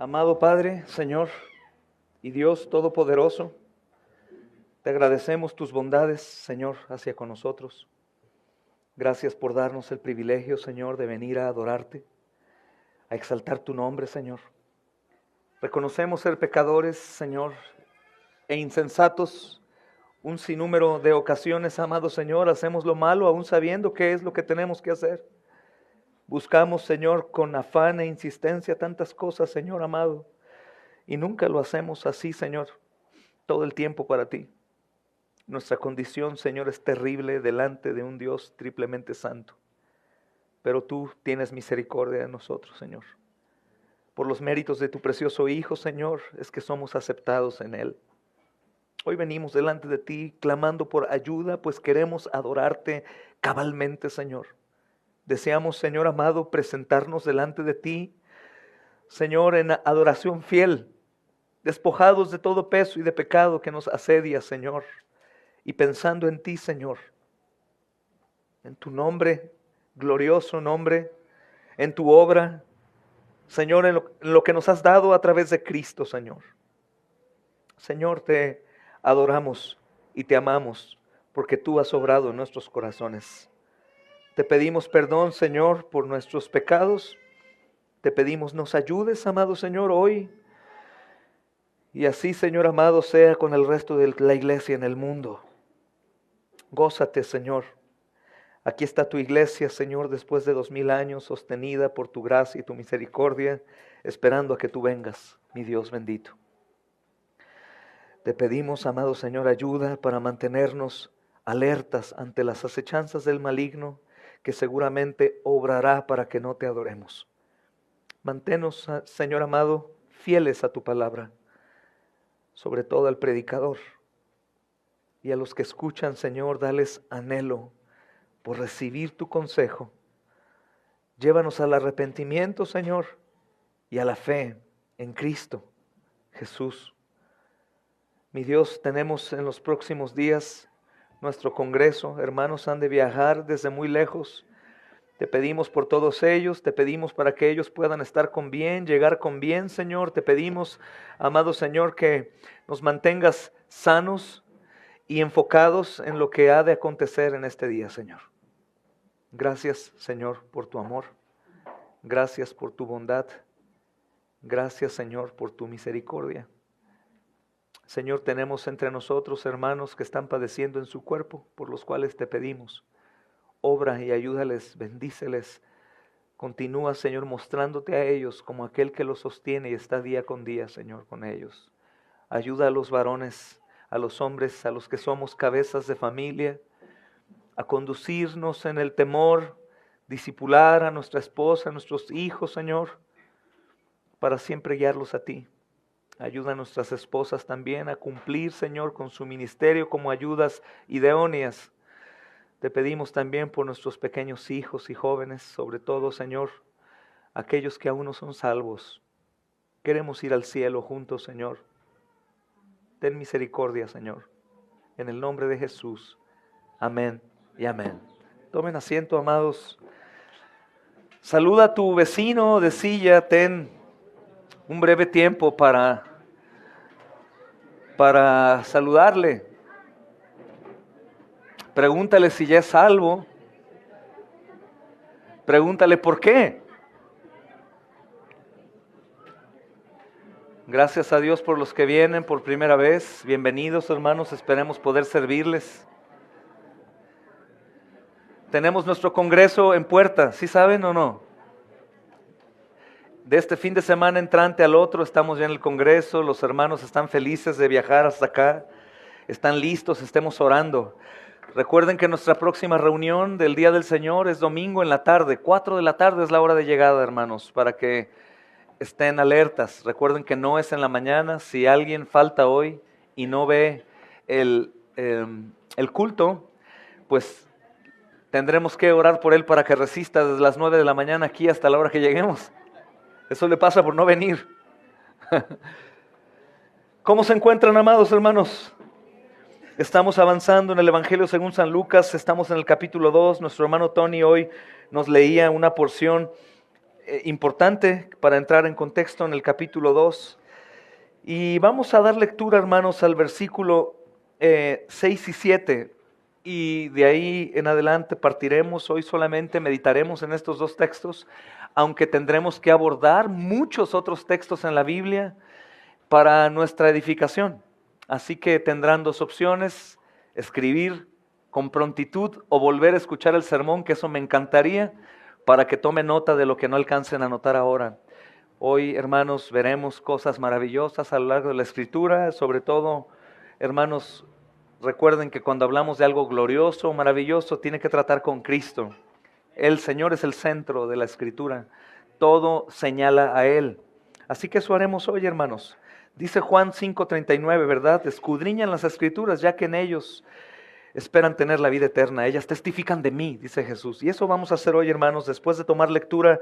Amado Padre, Señor y Dios Todopoderoso, te agradecemos tus bondades, Señor, hacia con nosotros. Gracias por darnos el privilegio, Señor, de venir a adorarte, a exaltar tu nombre, Señor. Reconocemos ser pecadores, Señor, e insensatos. Un sinnúmero de ocasiones, amado Señor, hacemos lo malo aún sabiendo qué es lo que tenemos que hacer. Buscamos, Señor, con afán e insistencia tantas cosas, Señor amado, y nunca lo hacemos así, Señor, todo el tiempo para ti. Nuestra condición, Señor, es terrible delante de un Dios triplemente santo, pero tú tienes misericordia de nosotros, Señor. Por los méritos de tu precioso Hijo, Señor, es que somos aceptados en Él. Hoy venimos delante de ti clamando por ayuda, pues queremos adorarte cabalmente, Señor. Deseamos, Señor amado, presentarnos delante de ti, Señor, en adoración fiel, despojados de todo peso y de pecado que nos asedia, Señor, y pensando en ti, Señor, en tu nombre, glorioso nombre, en tu obra, Señor, en lo que nos has dado a través de Cristo, Señor. Señor, te adoramos y te amamos porque tú has obrado en nuestros corazones. Te pedimos perdón, Señor, por nuestros pecados. Te pedimos nos ayudes, amado Señor, hoy. Y así, Señor amado, sea con el resto de la iglesia en el mundo. Gózate, Señor. Aquí está tu iglesia, Señor, después de 2000 años, sostenida por tu gracia y tu misericordia, esperando a que tú vengas, mi Dios bendito. Te pedimos, amado Señor, ayuda para mantenernos alertas ante las acechanzas del maligno, que seguramente obrará para que no te adoremos. Manténnos, Señor amado, fieles a tu palabra, sobre todo al predicador. Y a los que escuchan, Señor, dales anhelo por recibir tu consejo. Llévanos al arrepentimiento, Señor, y a la fe en Cristo Jesús. Mi Dios, tenemos en los próximos días nuestro congreso. Hermanos han de viajar desde muy lejos. Te pedimos por todos ellos, te pedimos para que ellos puedan estar con bien, llegar con bien, Señor. Te pedimos, amado Señor, que nos mantengas sanos y enfocados en lo que ha de acontecer en este día, Señor. Gracias, Señor, por tu amor. Gracias por tu bondad. Gracias, Señor, por tu misericordia. Señor, tenemos entre nosotros hermanos que están padeciendo en su cuerpo, por los cuales te pedimos. Obra y ayúdales, bendíceles. Continúa, Señor, mostrándote a ellos como aquel que los sostiene y está día con día, Señor, con ellos. Ayuda a los varones, a los hombres, a los que somos cabezas de familia, a conducirnos en el temor, discipular a nuestra esposa, a nuestros hijos, Señor, para siempre guiarlos a ti. Ayuda a nuestras esposas también a cumplir, Señor, con su ministerio como ayudas idóneas. Te pedimos también por nuestros pequeños hijos y jóvenes, sobre todo, Señor, aquellos que aún no son salvos. Queremos ir al cielo juntos, Señor. Ten misericordia, Señor. En el nombre de Jesús. Amén y amén. Tomen asiento, amados. Saluda a tu vecino de silla. Ten un breve tiempo para saludarle. Pregúntale si ya es salvo. Pregúntale por qué. Gracias a Dios por los que vienen por primera vez. Bienvenidos, hermanos. Esperemos poder servirles. Tenemos nuestro congreso en puerta. ¿Sí saben o no? De este fin de semana entrante al otro estamos ya en el congreso. Los hermanos están felices de viajar hasta acá. Están listos, estemos orando. Recuerden que nuestra próxima reunión del Día del Señor es domingo en la tarde. 4 de la tarde es la hora de llegada, hermanos, para que estén alertas. Recuerden que no es en la mañana. Si alguien falta hoy y no ve el culto, pues tendremos que orar por él para que resista desde las 9 de la mañana aquí hasta la hora que lleguemos. Eso le pasa por no venir. ¿Cómo se encuentran, amados hermanos? Estamos avanzando en el Evangelio según San Lucas, estamos en el capítulo 2. Nuestro hermano Tony hoy nos leía una porción importante para entrar en contexto en el capítulo 2. Y vamos a dar lectura, hermanos, al versículo 6 y 7. Y de ahí en adelante partiremos. Hoy solamente meditaremos en estos dos textos, aunque tendremos que abordar muchos otros textos en la Biblia para nuestra edificación. Así que tendrán dos opciones: escribir con prontitud o volver a escuchar el sermón, que eso me encantaría, para que tome nota de lo que no alcancen a notar ahora. Hoy, hermanos, veremos cosas maravillosas a lo largo de la Escritura. Sobre todo, hermanos, recuerden que cuando hablamos de algo glorioso, maravilloso, tiene que tratar con Cristo. El Señor es el centro de la Escritura. Todo señala a Él. Así que eso haremos hoy, hermanos. Dice Juan 5:39, ¿verdad? Escudriñan las Escrituras, ya que en ellos esperan tener la vida eterna. Ellas testifican de mí, dice Jesús. Y eso vamos a hacer hoy, hermanos, después de tomar lectura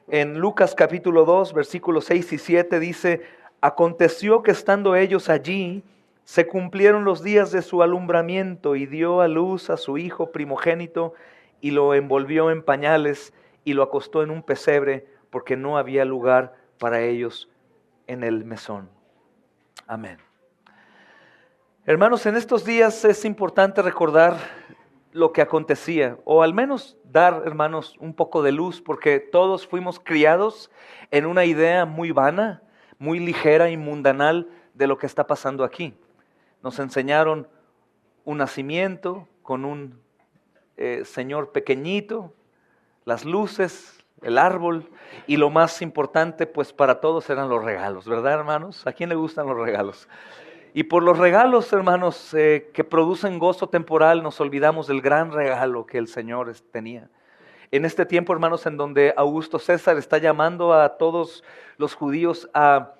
en Lucas capítulo 2, versículos 6 y 7, dice: aconteció que estando ellos allí, se cumplieron los días de su alumbramiento, y dio a luz a su hijo primogénito, y lo envolvió en pañales, y lo acostó en un pesebre, porque no había lugar para ellos en el mesón. Amén. Hermanos, en estos días es importante recordar lo que acontecía, o al menos dar, hermanos, un poco de luz, porque todos fuimos criados en una idea muy vana, muy ligera y mundanal de lo que está pasando aquí. Nos enseñaron un nacimiento con un señor pequeñito, las luces, el árbol, y lo más importante, pues para todos eran los regalos, ¿verdad, hermanos? ¿A quién le gustan los regalos? Y por los regalos, hermanos, que producen gozo temporal, nos olvidamos del gran regalo que el Señor tenía. En este tiempo, hermanos, en donde Augusto César está llamando a todos los judíos a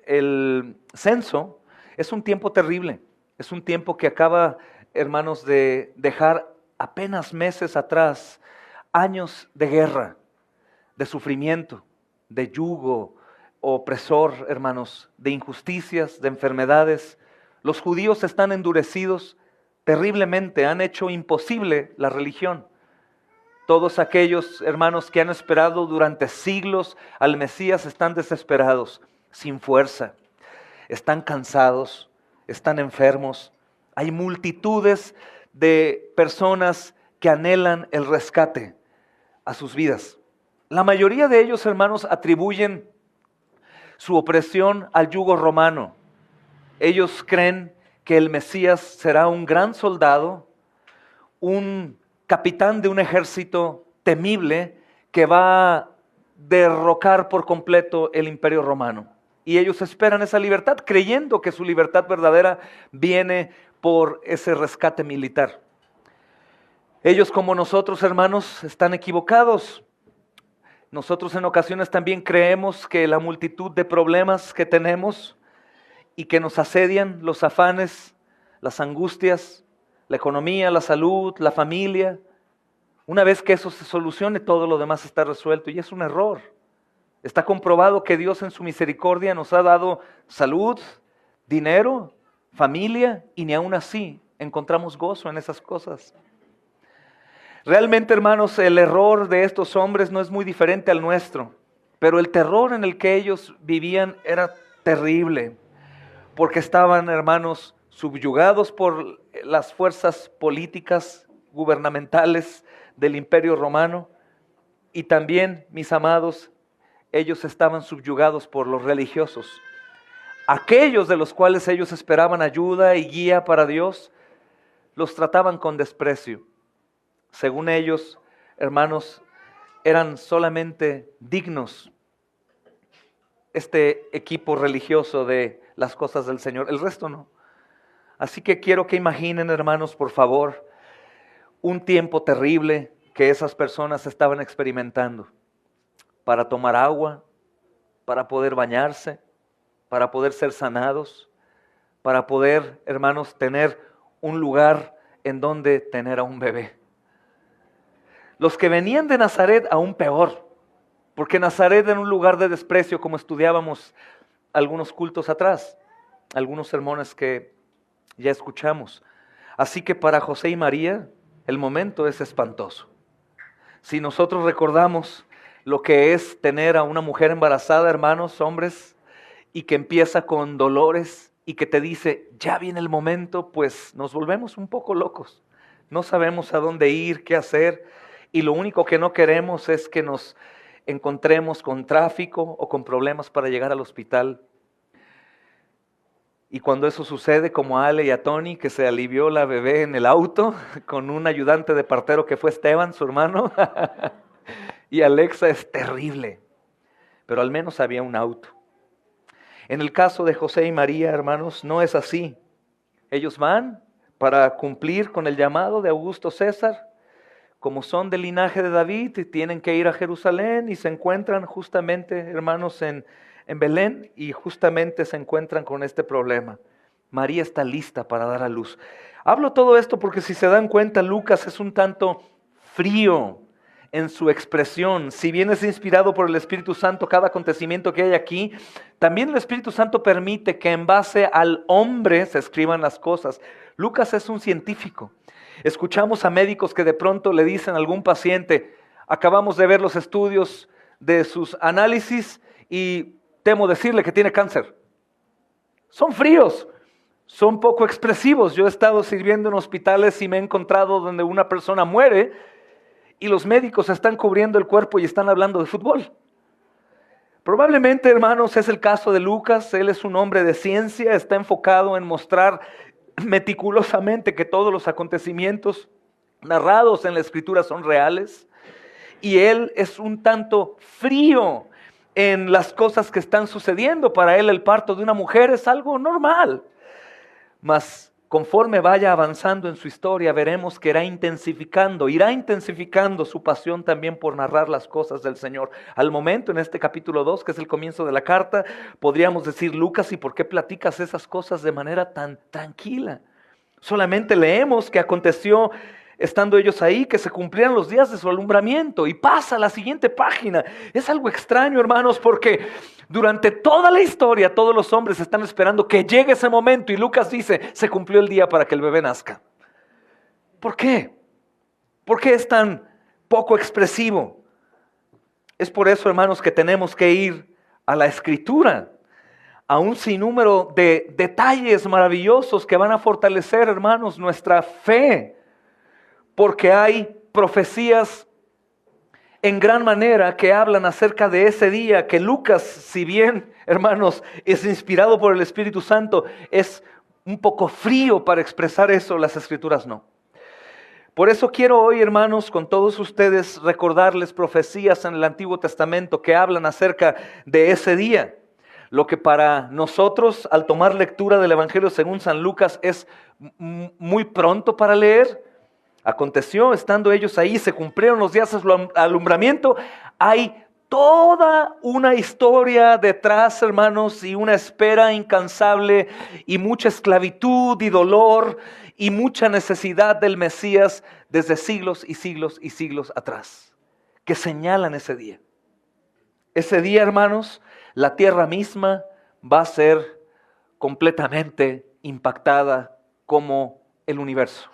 el censo, es un tiempo terrible. Es un tiempo que acaba, hermanos, de dejar apenas meses atrás años de guerra, de sufrimiento, de yugo opresor, hermanos, de injusticias, de enfermedades. Los judíos están endurecidos terriblemente, han hecho imposible la religión. Todos aquellos, hermanos, que han esperado durante siglos al Mesías están desesperados, sin fuerza, están cansados, están enfermos. Hay multitudes de personas que anhelan el rescate a sus vidas. La mayoría de ellos, hermanos, atribuyen su opresión al yugo romano. Ellos creen que el Mesías será un gran soldado, un capitán de un ejército temible que va a derrocar por completo el imperio romano. Y ellos esperan esa libertad, creyendo que su libertad verdadera viene por ese rescate militar. Ellos, como nosotros, hermanos, están equivocados. Nosotros en ocasiones también creemos que la multitud de problemas que tenemos y que nos asedian, los afanes, las angustias, la economía, la salud, la familia, una vez que eso se solucione, todo lo demás está resuelto, y es un error. Está comprobado que Dios en su misericordia nos ha dado salud, dinero, familia, y ni aún así encontramos gozo en esas cosas. Realmente, hermanos, el error de estos hombres no es muy diferente al nuestro, pero el terror en el que ellos vivían era terrible, porque estaban, hermanos, subyugados por las fuerzas políticas gubernamentales del Imperio Romano, y también, mis amados, ellos estaban subyugados por los religiosos. Aquellos de los cuales ellos esperaban ayuda y guía para Dios, los trataban con desprecio. Según ellos, hermanos, eran solamente dignos este equipo religioso de las cosas del Señor, el resto no. Así que quiero que imaginen, hermanos, por favor, un tiempo terrible que esas personas estaban experimentando para tomar agua, para poder bañarse, para poder ser sanados, para poder, hermanos, tener un lugar en donde tener a un bebé. Los que venían de Nazaret aún peor, porque Nazaret era un lugar de desprecio, como estudiábamos algunos cultos atrás, algunos sermones que ya escuchamos. Así que para José y María el momento es espantoso. Si nosotros recordamos lo que es tener a una mujer embarazada, hermanos, hombres, y que empieza con dolores y que te dice, ya viene el momento, pues nos volvemos un poco locos. No sabemos a dónde ir, qué hacer, y lo único que no queremos es que nos encontremos con tráfico o con problemas para llegar al hospital. Y cuando eso sucede, como a Ale y a Tony, que se alivió la bebé en el auto con un ayudante de partero que fue Esteban, su hermano, y Alexa, es terrible, pero al menos había un auto. En el caso de José y María, hermanos, no es así. Ellos van para cumplir con el llamado de Augusto César. Como son del linaje de David, tienen que ir a Jerusalén y se encuentran justamente, hermanos, en Belén, y justamente se encuentran con este problema. María está lista para dar a luz. Hablo todo esto porque si se dan cuenta, Lucas es un tanto frío en su expresión. Si bien es inspirado por el Espíritu Santo cada acontecimiento que hay aquí, también el Espíritu Santo permite que en base al hombre se escriban las cosas. Lucas es un científico. Escuchamos a médicos que de pronto le dicen a algún paciente, acabamos de ver los estudios de sus análisis y temo decirle que tiene cáncer. Son fríos, son poco expresivos. Yo he estado sirviendo en hospitales y me he encontrado donde una persona muere y los médicos están cubriendo el cuerpo y están hablando de fútbol. Probablemente, hermanos, es el caso de Lucas. Él es un hombre de ciencia, está enfocado en mostrar meticulosamente que todos los acontecimientos narrados en la Escritura son reales. Y él es un tanto frío en las cosas que están sucediendo. Para él el parto de una mujer es algo normal. Mas conforme vaya avanzando en su historia, veremos que irá intensificando su pasión también por narrar las cosas del Señor. Al momento, en este capítulo 2, que es el comienzo de la carta, podríamos decir, Lucas, ¿y por qué platicas esas cosas de manera tan tranquila? Solamente leemos que aconteció estando ellos ahí, que se cumplieran los días de su alumbramiento, y pasa a la siguiente página. Es algo extraño, hermanos, porque durante toda la historia todos los hombres están esperando que llegue ese momento, y Lucas dice, se cumplió el día para que el bebé nazca. ¿Por qué? ¿Por qué es tan poco expresivo? Es por eso, hermanos, que tenemos que ir a la Escritura, a un sinnúmero de detalles maravillosos que van a fortalecer, hermanos, nuestra fe. Porque hay profecías en gran manera que hablan acerca de ese día, que Lucas, si bien, hermanos, es inspirado por el Espíritu Santo, es un poco frío para expresar eso, las Escrituras no. Por eso quiero hoy, hermanos, con todos ustedes recordarles profecías en el Antiguo Testamento que hablan acerca de ese día. Lo que para nosotros, al tomar lectura del Evangelio según San Lucas, es muy pronto para leer. Aconteció, estando ellos ahí, se cumplieron los días de su alumbramiento. Hay toda una historia detrás, hermanos, y una espera incansable, y mucha esclavitud y dolor, y mucha necesidad del Mesías desde siglos y siglos y siglos atrás, que señalan ese día. Ese día, hermanos, la tierra misma va a ser completamente impactada como el universo.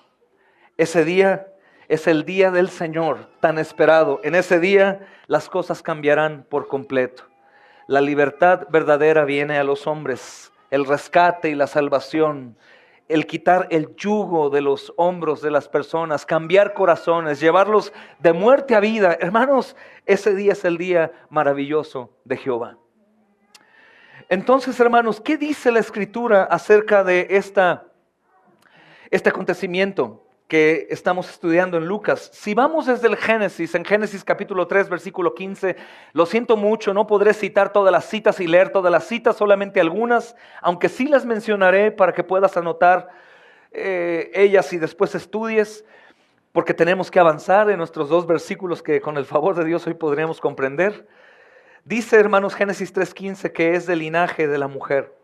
Ese día es el día del Señor tan esperado. En ese día las cosas cambiarán por completo. La libertad verdadera viene a los hombres, el rescate y la salvación, el quitar el yugo de los hombros de las personas, cambiar corazones, llevarlos de muerte a vida. Hermanos, ese día es el día maravilloso de Jehová. Entonces, hermanos, ¿qué dice la Escritura acerca de este acontecimiento que estamos estudiando en Lucas? Si vamos desde el Génesis, en Génesis capítulo 3, versículo 15, lo siento mucho, no podré citar todas las citas y leer todas las citas, solamente algunas, aunque sí las mencionaré para que puedas anotar ellas y después estudies, porque tenemos que avanzar en nuestros 2 versículos que con el favor de Dios hoy podríamos comprender. Dice, hermanos, Génesis 3:15, que es del linaje de la mujer.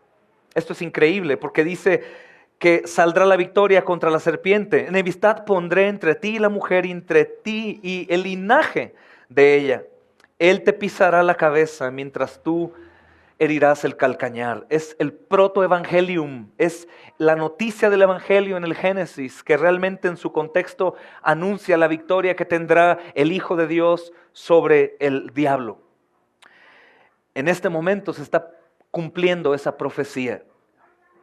Esto es increíble porque dice que saldrá la victoria contra la serpiente. Enemistad pondré entre ti y la mujer, entre ti y el linaje de ella. Él te pisará la cabeza, mientras tú herirás el calcañar. Es el protoevangelium, es la noticia del evangelio en el Génesis, que realmente en su contexto anuncia la victoria que tendrá el Hijo de Dios sobre el diablo. En este momento se está cumpliendo esa profecía.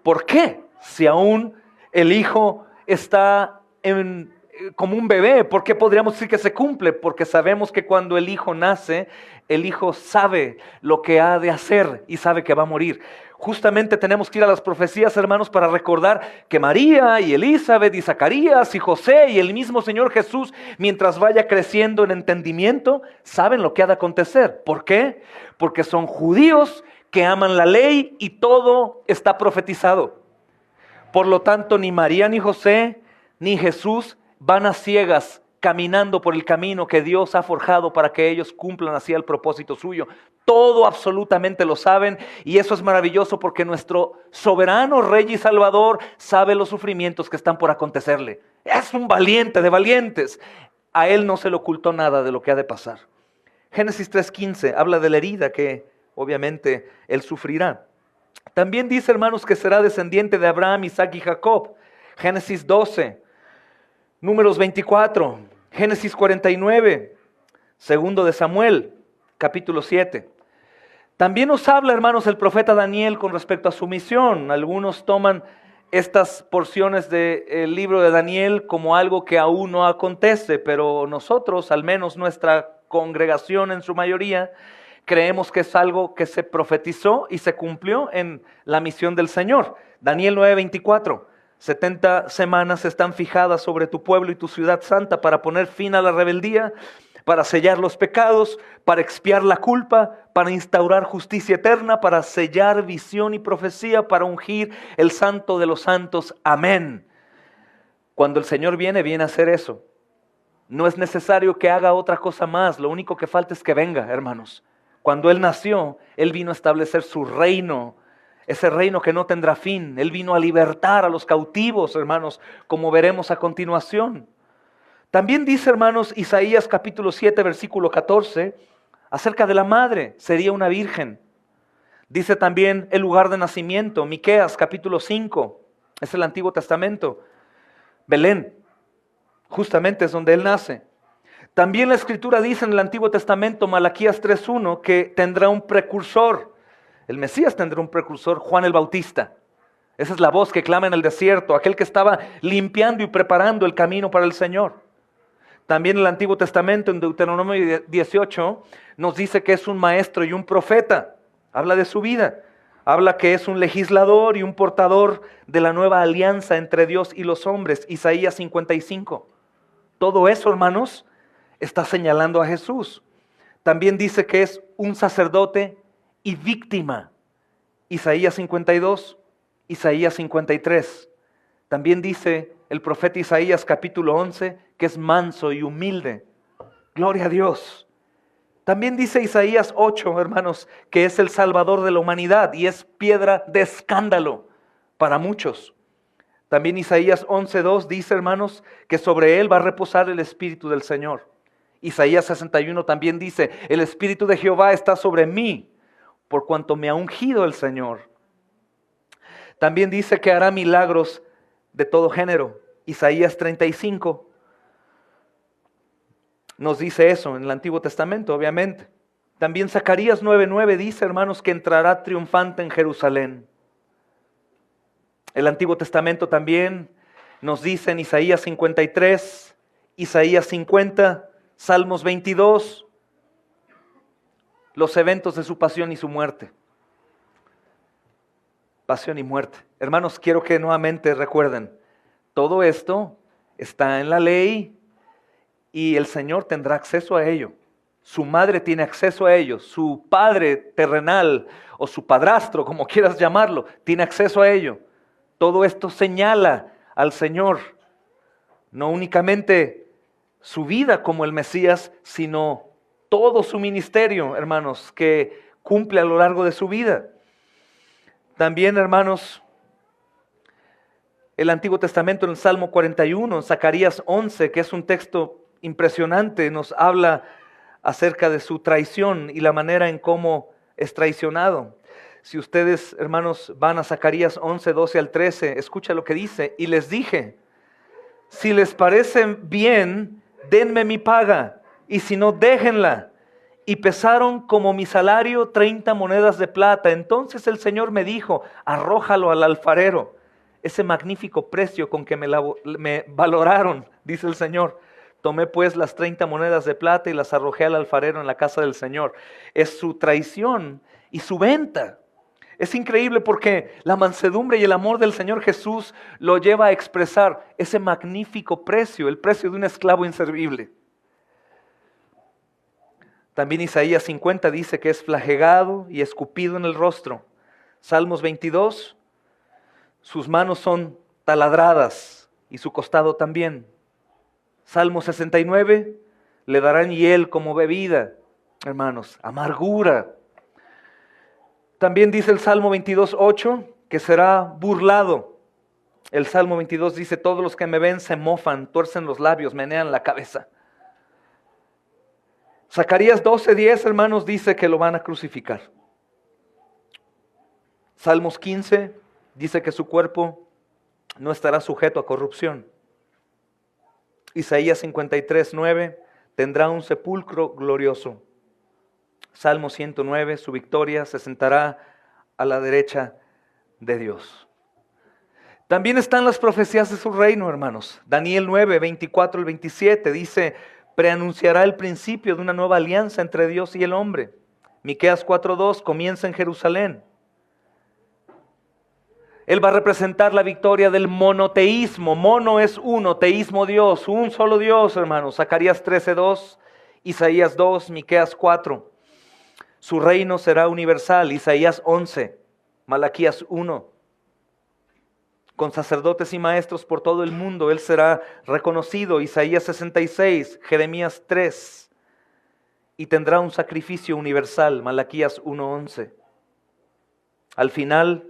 ¿Por qué? Si aún el Hijo está como un bebé, ¿por qué podríamos decir que se cumple? Porque sabemos que cuando el Hijo nace, el Hijo sabe lo que ha de hacer y sabe que va a morir. Justamente tenemos que ir a las profecías, hermanos, para recordar que María y Elizabeth y Zacarías y José y el mismo Señor Jesús, mientras vaya creciendo en entendimiento, saben lo que ha de acontecer. ¿Por qué? Porque son judíos que aman la ley y todo está profetizado. Por lo tanto, ni María ni José ni Jesús van a ciegas caminando por el camino que Dios ha forjado para que ellos cumplan así el propósito suyo. Todo absolutamente lo saben, y eso es maravilloso porque nuestro soberano Rey y Salvador sabe los sufrimientos que están por acontecerle. Es un valiente de valientes. A él no se le ocultó nada de lo que ha de pasar. Génesis 3:15 habla de la herida que obviamente él sufrirá. También dice, hermanos, que será descendiente de Abraham, Isaac y Jacob. Génesis 12. Números 24, Génesis 49, segundo de Samuel, capítulo 7. También nos habla, hermanos, el profeta Daniel con respecto a su misión. Algunos toman estas porciones del libro de Daniel como algo que aún no acontece, pero nosotros, al menos nuestra congregación en su mayoría, creemos que es algo que se profetizó y se cumplió en la misión del Señor. Daniel 9:24. 70 semanas están fijadas sobre tu pueblo y tu ciudad santa para poner fin a la rebeldía, para sellar los pecados, para expiar la culpa, para instaurar justicia eterna, para sellar visión y profecía, para ungir el santo de los santos. Amén. Cuando el Señor viene a hacer eso. No es necesario que haga otra cosa más, lo único que falta es que venga, hermanos. Cuando Él nació, Él vino a establecer su reino, ese reino que no tendrá fin. Él vino a libertar a los cautivos, hermanos, como veremos a continuación. También dice, hermanos, Isaías capítulo 7, versículo 14, acerca de la madre, sería una virgen. Dice también el lugar de nacimiento, Miqueas capítulo 5, es el Antiguo Testamento. Belén, justamente es donde Él nace. También la Escritura dice en el Antiguo Testamento, Malaquías 3:1, que tendrá un precursor. El Mesías tendrá un precursor, Juan el Bautista. Esa es la voz que clama en el desierto, aquel que estaba limpiando y preparando el camino para el Señor. También el Antiguo Testamento, en Deuteronomio 18, nos dice que es un maestro y un profeta. Habla de su vida. Habla que es un legislador y un portador de la nueva alianza entre Dios y los hombres. Isaías 55. Todo eso, hermanos, está señalando a Jesús. También dice que es un sacerdote y víctima. Isaías 52, Isaías 53. También dice el profeta Isaías capítulo 11 que es manso y humilde. Gloria a Dios. También dice Isaías 8, hermanos, que es el Salvador de la humanidad y es piedra de escándalo para muchos. También Isaías 11:2 dice, hermanos, que sobre él va a reposar el Espíritu del Señor. Isaías 61 también dice, el Espíritu de Jehová está sobre mí, por cuanto me ha ungido el Señor. También dice que hará milagros de todo género. Isaías 35 nos dice eso en el Antiguo Testamento, obviamente. También Zacarías 9:9 dice, hermanos, que entrará triunfante en Jerusalén. El Antiguo Testamento también nos dice en Isaías 53, Isaías 50, Salmos 22, los eventos de su pasión y su muerte. Pasión y muerte. Hermanos, quiero que nuevamente recuerden, todo esto está en la ley y el Señor tendrá acceso a ello. Su madre tiene acceso a ello, su padre terrenal o su padrastro, como quieras llamarlo, tiene acceso a ello. Todo esto señala al Señor, no únicamente su vida como el Mesías, sino todo su ministerio, hermanos, que cumple a lo largo de su vida. También, hermanos, el Antiguo Testamento en el Salmo 41, en Zacarías 11, que es un texto impresionante, nos habla acerca de su traición y la manera en cómo es traicionado. Si ustedes, hermanos, van a Zacarías 11, 12 al 13, escucha lo que dice. Y les dije, si les parece bien, denme mi paga, y si no, déjenla. Y pesaron como mi salario 30 monedas de plata. Entonces el Señor me dijo, arrójalo al alfarero. Ese magnífico precio con que me valoraron, dice el Señor. Tomé pues las 30 monedas de plata y las arrojé al alfarero en la casa del Señor. Es su traición y su venta. Es increíble porque la mansedumbre y el amor del Señor Jesús lo lleva a expresar ese magnífico precio, el precio de un esclavo inservible. También Isaías 50 dice que es flagellado y escupido en el rostro. Salmos 22, sus manos son taladradas y su costado también. Salmo 69, le darán hiel como bebida, hermanos, amargura. También dice el Salmo 22, 8, que será burlado. El Salmo 22 dice, todos los que me ven se mofan, tuercen los labios, menean la cabeza. Zacarías 12, 10, hermanos, dice que lo van a crucificar. Salmos 15 dice que su cuerpo no estará sujeto a corrupción. Isaías 53, 9, tendrá un sepulcro glorioso. Salmo 109, su victoria se sentará a la derecha de Dios. También están las profecías de su reino, hermanos. Daniel 9, 24 al 27 dice, preanunciará el principio de una nueva alianza entre Dios y el hombre. Miqueas 4:2 comienza en Jerusalén. Él va a representar la victoria del monoteísmo. Mono es uno, teísmo Dios, un solo Dios, hermanos. Zacarías 13:2, Isaías 2, Miqueas 4. Su reino será universal. Isaías 11, Malaquías 1. Con sacerdotes y maestros por todo el mundo, Él será reconocido. Isaías 66, Jeremías 3. Y tendrá un sacrificio universal. Malaquías 1:11. Al final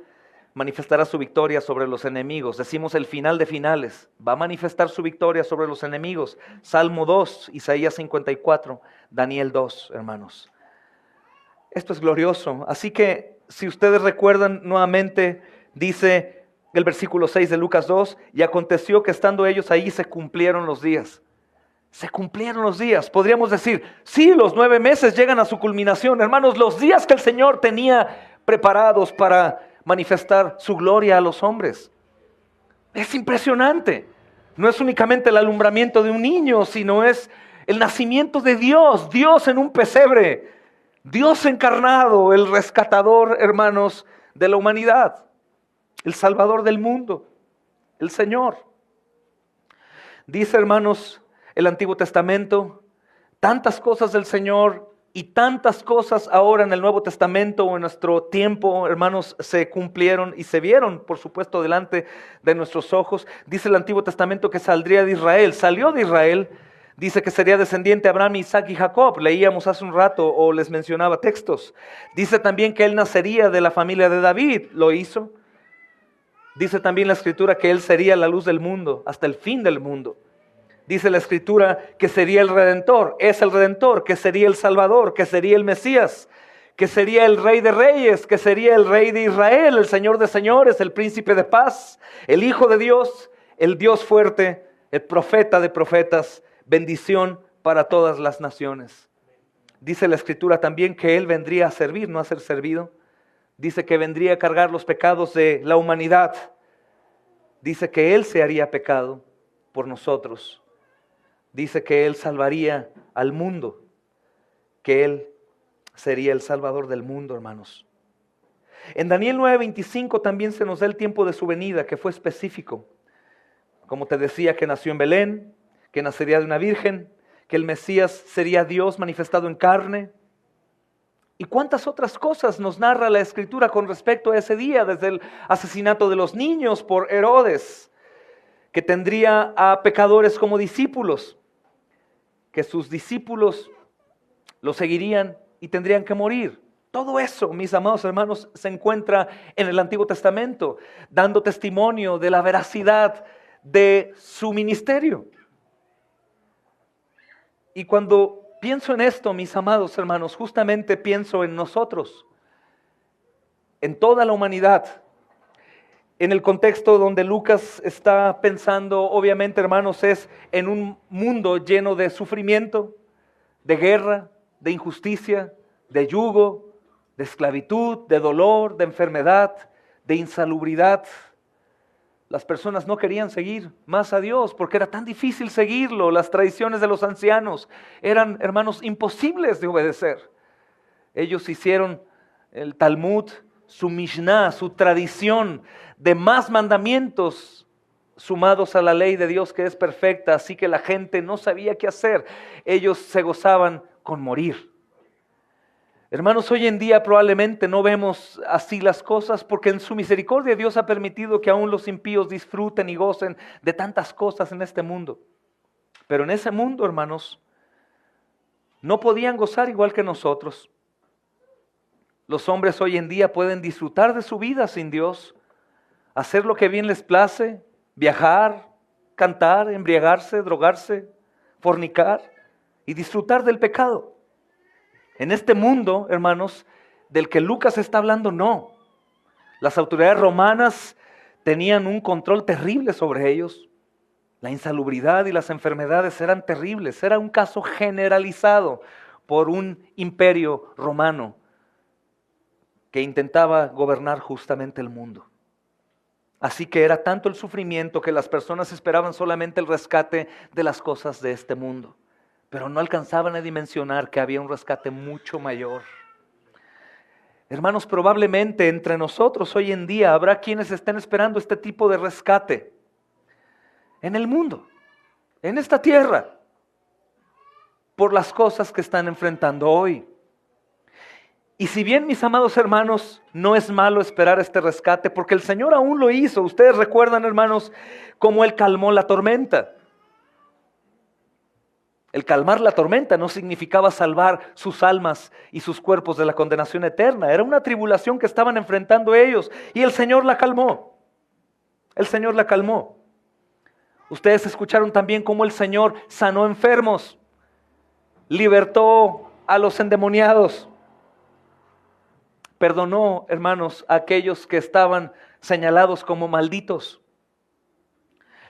manifestará su victoria sobre los enemigos. Decimos el final de finales. Va a manifestar su victoria sobre los enemigos. Salmo 2, Isaías 54, Daniel 2, hermanos. Esto es glorioso. Así que si ustedes recuerdan nuevamente, dice el versículo 6 de Lucas 2, y aconteció que estando ellos ahí se cumplieron los días. Se cumplieron los días. Podríamos decir, sí, los 9 meses llegan a su culminación. Hermanos, los días que el Señor tenía preparados para manifestar su gloria a los hombres. Es impresionante. No es únicamente el alumbramiento de un niño, sino es el nacimiento de Dios. Dios en un pesebre. Dios encarnado, el rescatador, hermanos, de la humanidad. El Salvador del mundo, el Señor. Dice, hermanos, el Antiguo Testamento, tantas cosas del Señor y tantas cosas ahora en el Nuevo Testamento o en nuestro tiempo, hermanos, se cumplieron y se vieron, por supuesto, delante de nuestros ojos. Dice el Antiguo Testamento que saldría de Israel, salió de Israel. Dice que sería descendiente de Abraham, Isaac y Jacob. Leíamos hace un rato o les mencionaba textos. Dice también que él nacería de la familia de David, lo hizo. Dice también la Escritura que Él sería la luz del mundo, hasta el fin del mundo. Dice la Escritura que sería el Redentor, es el Redentor, que sería el Salvador, que sería el Mesías, que sería el Rey de Reyes, que sería el Rey de Israel, el Señor de Señores, el Príncipe de Paz, el Hijo de Dios, el Dios fuerte, el Profeta de profetas, bendición para todas las naciones. Dice la Escritura también que Él vendría a servir, no a ser servido. Dice que vendría a cargar los pecados de la humanidad. Dice que Él se haría pecado por nosotros. Dice que Él salvaría al mundo. Que Él sería el Salvador del mundo, hermanos. En Daniel 9:25 también se nos da el tiempo de su venida, que fue específico. Como te decía, que nació en Belén, que nacería de una virgen, que el Mesías sería Dios manifestado en carne. ¿Y cuántas otras cosas nos narra la Escritura con respecto a ese día? Desde el asesinato de los niños por Herodes, que tendría a pecadores como discípulos, que sus discípulos lo seguirían y tendrían que morir. Todo eso, mis amados hermanos, se encuentra en el Antiguo Testamento, dando testimonio de la veracidad de su ministerio. Y cuando pienso en esto, mis amados hermanos, justamente pienso en nosotros. en toda la humanidad. En el contexto donde Lucas está pensando, obviamente, hermanos, es en un mundo lleno de sufrimiento, de guerra, de injusticia, de yugo, de esclavitud, de dolor, de enfermedad, de insalubridad. Las personas no querían seguir más a Dios porque era tan difícil seguirlo. Las tradiciones de los ancianos eran, hermanos, imposibles de obedecer. Ellos hicieron el Talmud, su Mishnah, su tradición de más mandamientos sumados a la ley de Dios que es perfecta, así que la gente no sabía qué hacer. Ellos se gozaban con morir. Hermanos, hoy en día probablemente no vemos así las cosas porque en su misericordia Dios ha permitido que aún los impíos disfruten y gocen de tantas cosas en este mundo. Pero en ese mundo, hermanos, no podían gozar igual que nosotros. Los hombres hoy en día pueden disfrutar de su vida sin Dios, hacer lo que bien les place, viajar, cantar, embriagarse, drogarse, fornicar y disfrutar del pecado. En este mundo, hermanos, del que Lucas está hablando, no. Las autoridades romanas tenían un control terrible sobre ellos. La insalubridad y las enfermedades eran terribles. Era un caso generalizado por un imperio romano que intentaba gobernar justamente el mundo. Así que era tanto el sufrimiento que las personas esperaban solamente el rescate de las cosas de este mundo, pero no alcanzaban a dimensionar que había un rescate mucho mayor. Hermanos, probablemente entre nosotros hoy en día habrá quienes estén esperando este tipo de rescate en el mundo, en esta tierra, por las cosas que están enfrentando hoy. Y si bien, mis amados hermanos, no es malo esperar este rescate, porque el Señor aún lo hizo. Ustedes recuerdan, hermanos, cómo Él calmó la tormenta. El calmar la tormenta no significaba salvar sus almas y sus cuerpos de la condenación eterna. Era una tribulación que estaban enfrentando ellos y el Señor la calmó. El Señor la calmó. Ustedes escucharon también cómo el Señor sanó enfermos, libertó a los endemoniados, perdonó, hermanos, a aquellos que estaban señalados como malditos,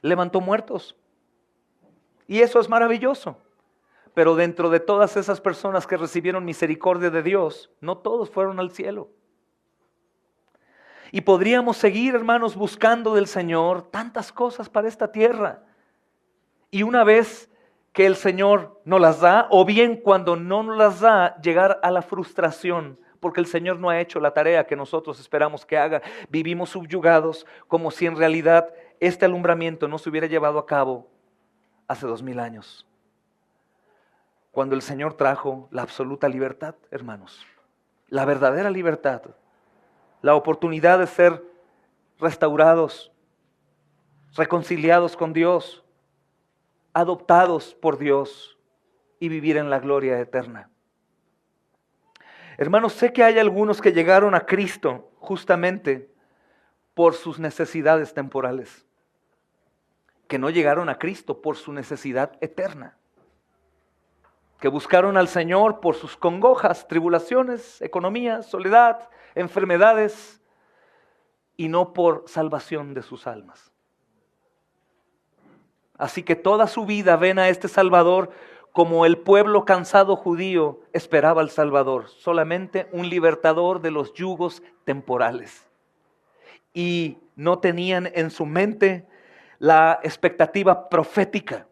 levantó muertos. Y eso es maravilloso. Pero dentro de todas esas personas que recibieron misericordia de Dios, no todos fueron al cielo. Y podríamos seguir, hermanos, buscando del Señor tantas cosas para esta tierra. Y una vez que el Señor nos las da, o bien cuando no nos las da, llegar a la frustración, porque el Señor no ha hecho la tarea que nosotros esperamos que haga. Vivimos subyugados como si en realidad este alumbramiento no se hubiera llevado a cabo hace 2000 años. Cuando el Señor trajo la absoluta libertad, hermanos, la verdadera libertad, la oportunidad de ser restaurados, reconciliados con Dios, adoptados por Dios y vivir en la gloria eterna. Hermanos, sé que hay algunos que llegaron a Cristo justamente por sus necesidades temporales, que no llegaron a Cristo por su necesidad eterna, que buscaron al Señor por sus congojas, tribulaciones, economía, soledad, enfermedades, y no por salvación de sus almas. Así que toda su vida ven a este Salvador como el pueblo cansado judío esperaba al Salvador, solamente un libertador de los yugos temporales. Y no tenían en su mente la expectativa profética,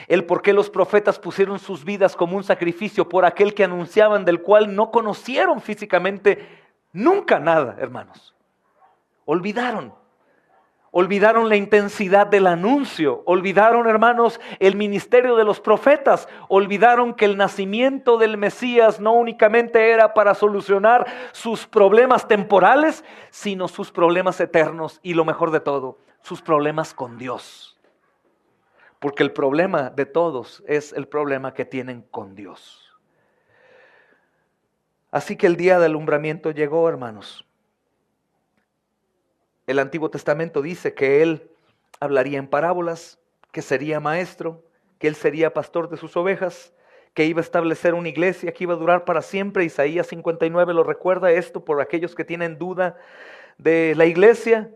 el por qué los profetas pusieron sus vidas como un sacrificio por aquel que anunciaban, del cual no conocieron físicamente nunca nada, hermanos. Olvidaron la intensidad del anuncio, olvidaron, hermanos, el ministerio de los profetas, olvidaron que el nacimiento del Mesías no únicamente era para solucionar sus problemas temporales, sino sus problemas eternos y lo mejor de todo, sus problemas con Dios. Porque el problema de todos es el problema que tienen con Dios. Así que el día del alumbramiento llegó, hermanos. El Antiguo Testamento dice que Él hablaría en parábolas, que sería maestro, que Él sería pastor de sus ovejas, que iba a establecer una iglesia que iba a durar para siempre. Isaías 59 lo recuerda esto por aquellos que tienen duda de la iglesia,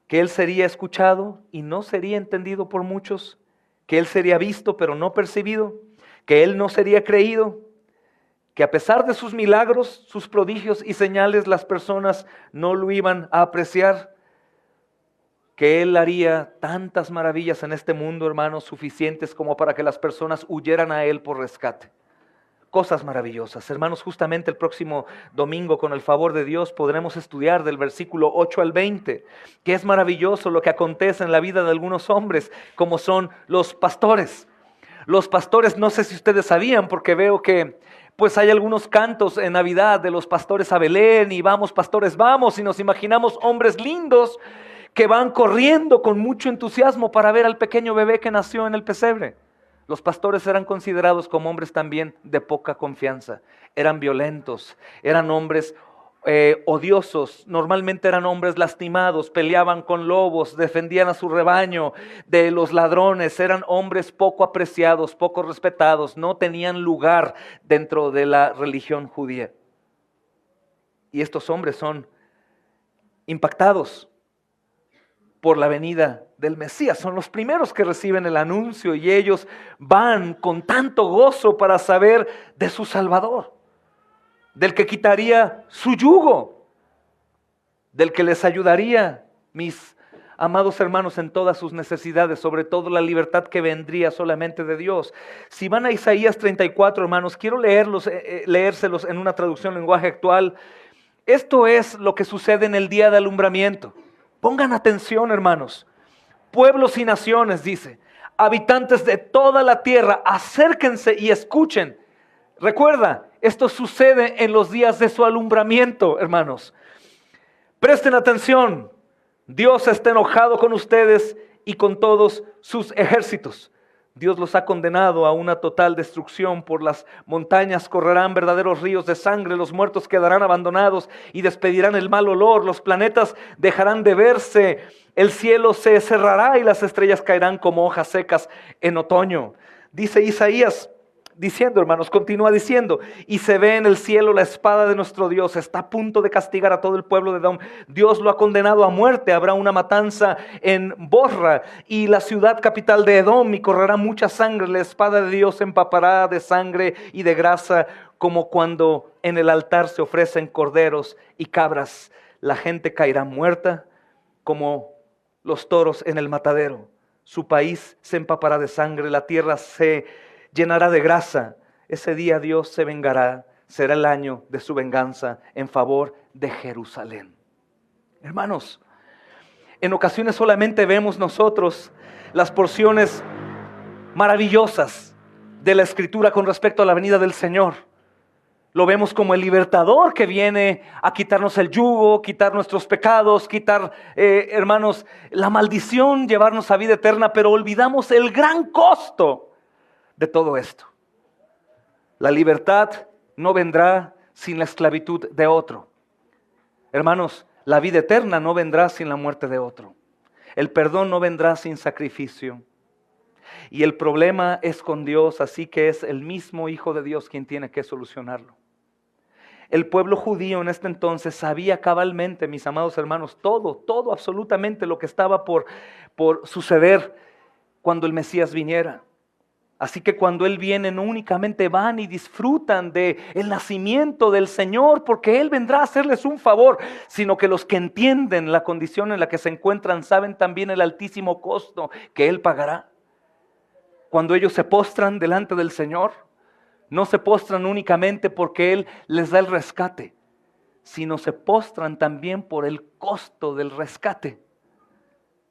que Él sería escuchado y no sería entendido por muchos, que Él sería visto pero no percibido, que Él no sería creído, que a pesar de sus milagros, sus prodigios y señales, las personas no lo iban a apreciar, que Él haría tantas maravillas en este mundo, hermanos, suficientes como para que las personas huyeran a Él por rescate. Cosas maravillosas. Hermanos, justamente el próximo domingo, con el favor de Dios, podremos estudiar del versículo 8 al 20, que es maravilloso lo que acontece en la vida de algunos hombres, como son los pastores. Los pastores, no sé si ustedes sabían, porque veo que pues hay algunos cantos en Navidad de los pastores a Belén, y vamos pastores vamos, y nos imaginamos hombres lindos que van corriendo con mucho entusiasmo para ver al pequeño bebé que nació en el pesebre. Los pastores eran considerados como hombres también de poca confianza, eran violentos, eran hombres odiosos, normalmente eran hombres lastimados, peleaban con lobos, defendían a su rebaño de los ladrones, eran hombres poco apreciados, poco respetados, no tenían lugar dentro de la religión judía. Y estos hombres son impactados por la venida del Mesías, son los primeros que reciben el anuncio y ellos van con tanto gozo para saber de su Salvador, del que quitaría su yugo, del que les ayudaría, mis amados hermanos, en todas sus necesidades, sobre todo la libertad que vendría solamente de Dios. Si van a Isaías 34, hermanos, quiero leérselos en una traducción lenguaje actual. Esto es lo que sucede en el día de alumbramiento. Pongan atención, hermanos. Pueblos y naciones, dice, habitantes de toda la tierra, acérquense y escuchen. Recuerda, esto sucede en los días de su alumbramiento, hermanos. Presten atención. Dios está enojado con ustedes y con todos sus ejércitos. Dios los ha condenado a una total destrucción. Por las montañas correrán verdaderos ríos de sangre, los muertos quedarán abandonados y despedirán el mal olor, los planetas dejarán de verse, el cielo se cerrará y las estrellas caerán como hojas secas en otoño. Dice Isaías, diciendo, hermanos, continúa diciendo, y se ve en el cielo la espada de nuestro Dios, está a punto de castigar a todo el pueblo de Edom. Dios lo ha condenado a muerte, habrá una matanza en Bosra y la ciudad capital de Edom, y correrá mucha sangre, la espada de Dios empapará de sangre y de grasa, como cuando en el altar se ofrecen corderos y cabras. La gente caerá muerta como los toros en el matadero. Su país se empapará de sangre, la tierra se llenará de grasa. Ese día Dios se vengará, será el año de su venganza en favor de Jerusalén. Hermanos, en ocasiones solamente vemos nosotros las porciones maravillosas de la Escritura con respecto a la venida del Señor. Lo vemos como el libertador que viene a quitarnos el yugo, quitar nuestros pecados, quitar, hermanos, la maldición, llevarnos a vida eterna, pero olvidamos el gran costo de todo esto. La libertad no vendrá sin la esclavitud de otro. Hermanos, la vida eterna no vendrá sin la muerte de otro. El perdón no vendrá sin sacrificio. Y el problema es con Dios, así que es el mismo Hijo de Dios quien tiene que solucionarlo. El pueblo judío en este entonces sabía cabalmente, mis amados hermanos, todo absolutamente lo que estaba por suceder cuando el Mesías viniera. Así que cuando Él viene, no únicamente van y disfrutan del nacimiento del Señor, porque Él vendrá a hacerles un favor, sino que los que entienden la condición en la que se encuentran saben también el altísimo costo que Él pagará. Cuando ellos se postran delante del Señor, no se postran únicamente porque Él les da el rescate, sino se postran también por el costo del rescate.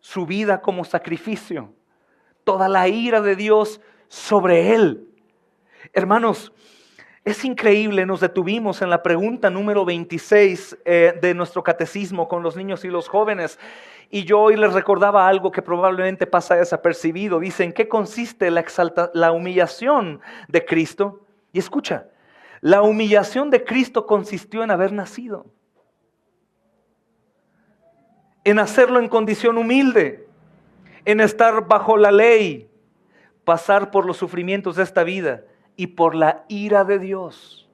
Su vida como sacrificio, toda la ira de Dios sobre Él. Hermanos, es increíble, nos detuvimos en la pregunta número 26 de nuestro catecismo con los niños y los jóvenes, y yo hoy les recordaba algo que probablemente pasa desapercibido. Dice, ¿en qué consiste la humillación de Cristo? Y escucha, la humillación de Cristo consistió en haber nacido, en hacerlo en condición humilde, en estar bajo la ley, pasar por los sufrimientos de esta vida y por la ira de Dios.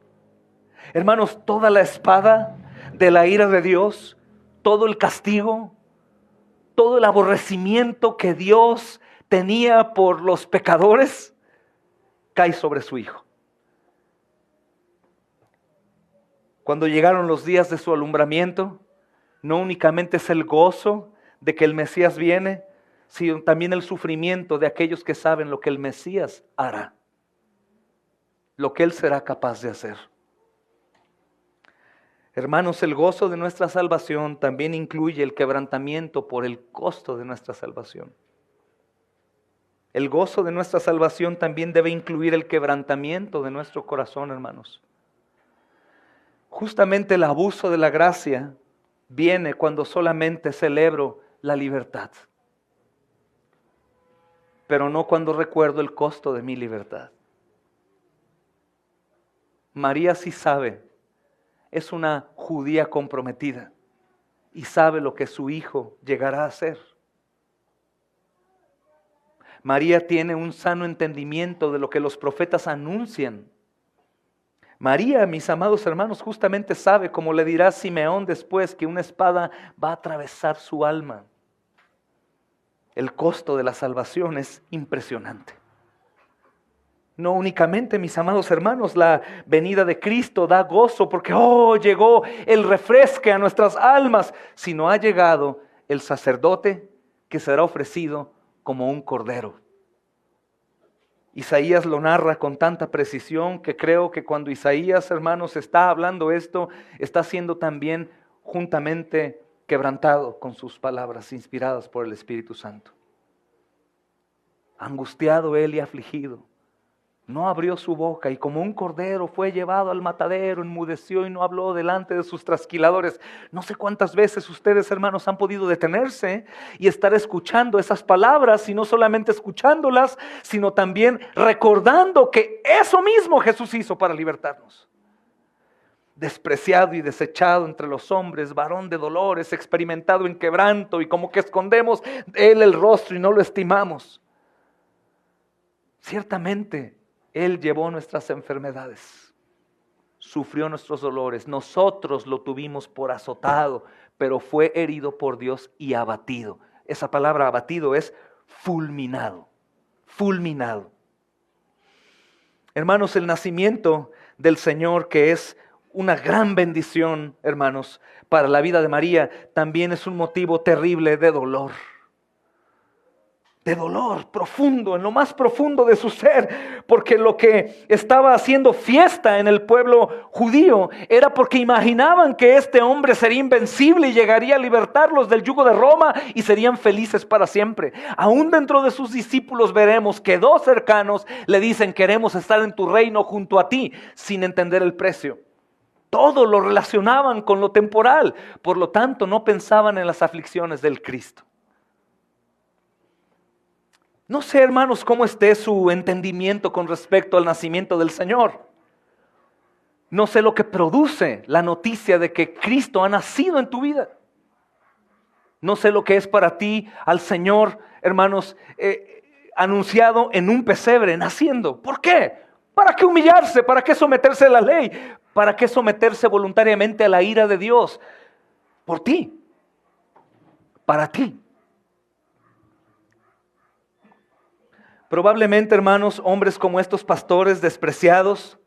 Hermanos, toda la espada de la ira de Dios, todo el castigo, todo el aborrecimiento que Dios tenía por los pecadores, cae sobre su Hijo. Cuando llegaron los días de su alumbramiento, no únicamente es el gozo de que el Mesías viene, sino también el sufrimiento de aquellos que saben lo que el Mesías hará, lo que Él será capaz de hacer. Hermanos, el gozo de nuestra salvación también incluye el quebrantamiento por el costo de nuestra salvación. El gozo de nuestra salvación también debe incluir el quebrantamiento de nuestro corazón, hermanos. Justamente el abuso de la gracia viene cuando solamente celebro la libertad, pero no cuando recuerdo el costo de mi libertad. María sí sabe, es una judía comprometida y sabe lo que su hijo llegará a ser. María tiene un sano entendimiento de lo que los profetas anuncian. María, mis amados hermanos, justamente sabe, como le dirá Simeón después, que una espada va a atravesar su alma. El costo de la salvación es impresionante. No únicamente, mis amados hermanos, la venida de Cristo da gozo porque llegó el refresque a nuestras almas, sino ha llegado el sacerdote que será ofrecido como un cordero. Isaías lo narra con tanta precisión que creo que cuando Isaías, hermanos, está hablando esto, está siendo también juntamente quebrantado con sus palabras inspiradas por el Espíritu Santo. Angustiado él y afligido, no abrió su boca y como un cordero fue llevado al matadero, enmudeció y no habló delante de sus trasquiladores. No sé cuántas veces ustedes, hermanos, han podido detenerse y estar escuchando esas palabras, y no solamente escuchándolas, sino también recordando que eso mismo Jesús hizo para libertarnos. Despreciado y desechado entre los hombres, varón de dolores, experimentado en quebranto, y como que escondemos de él el rostro y no lo estimamos. Ciertamente, Él llevó nuestras enfermedades, sufrió nuestros dolores. Nosotros lo tuvimos por azotado, pero fue herido por Dios y abatido. Esa palabra abatido es fulminado, fulminado. Hermanos, el nacimiento del Señor, que es una gran bendición, hermanos, para la vida de María, también es un motivo terrible de dolor. De dolor profundo, en lo más profundo de su ser, porque lo que estaba haciendo fiesta en el pueblo judío era porque imaginaban que este hombre sería invencible y llegaría a libertarlos del yugo de Roma y serían felices para siempre. Aún dentro de sus discípulos veremos que dos cercanos le dicen: queremos estar en tu reino junto a ti, sin entender el precio. Todo lo relacionaban con lo temporal, por lo tanto no pensaban en las aflicciones del Cristo. No sé, hermanos, cómo esté su entendimiento con respecto al nacimiento del Señor. No sé lo que produce la noticia de que Cristo ha nacido en tu vida. No sé lo que es para ti al Señor, hermanos, anunciado en un pesebre, naciendo. ¿Por qué? ¿Para qué humillarse? ¿Para qué someterse a la ley? ¿Para qué someterse voluntariamente a la ira de Dios? Por ti, para ti. Probablemente, hermanos, hombres como estos pastores despreciados,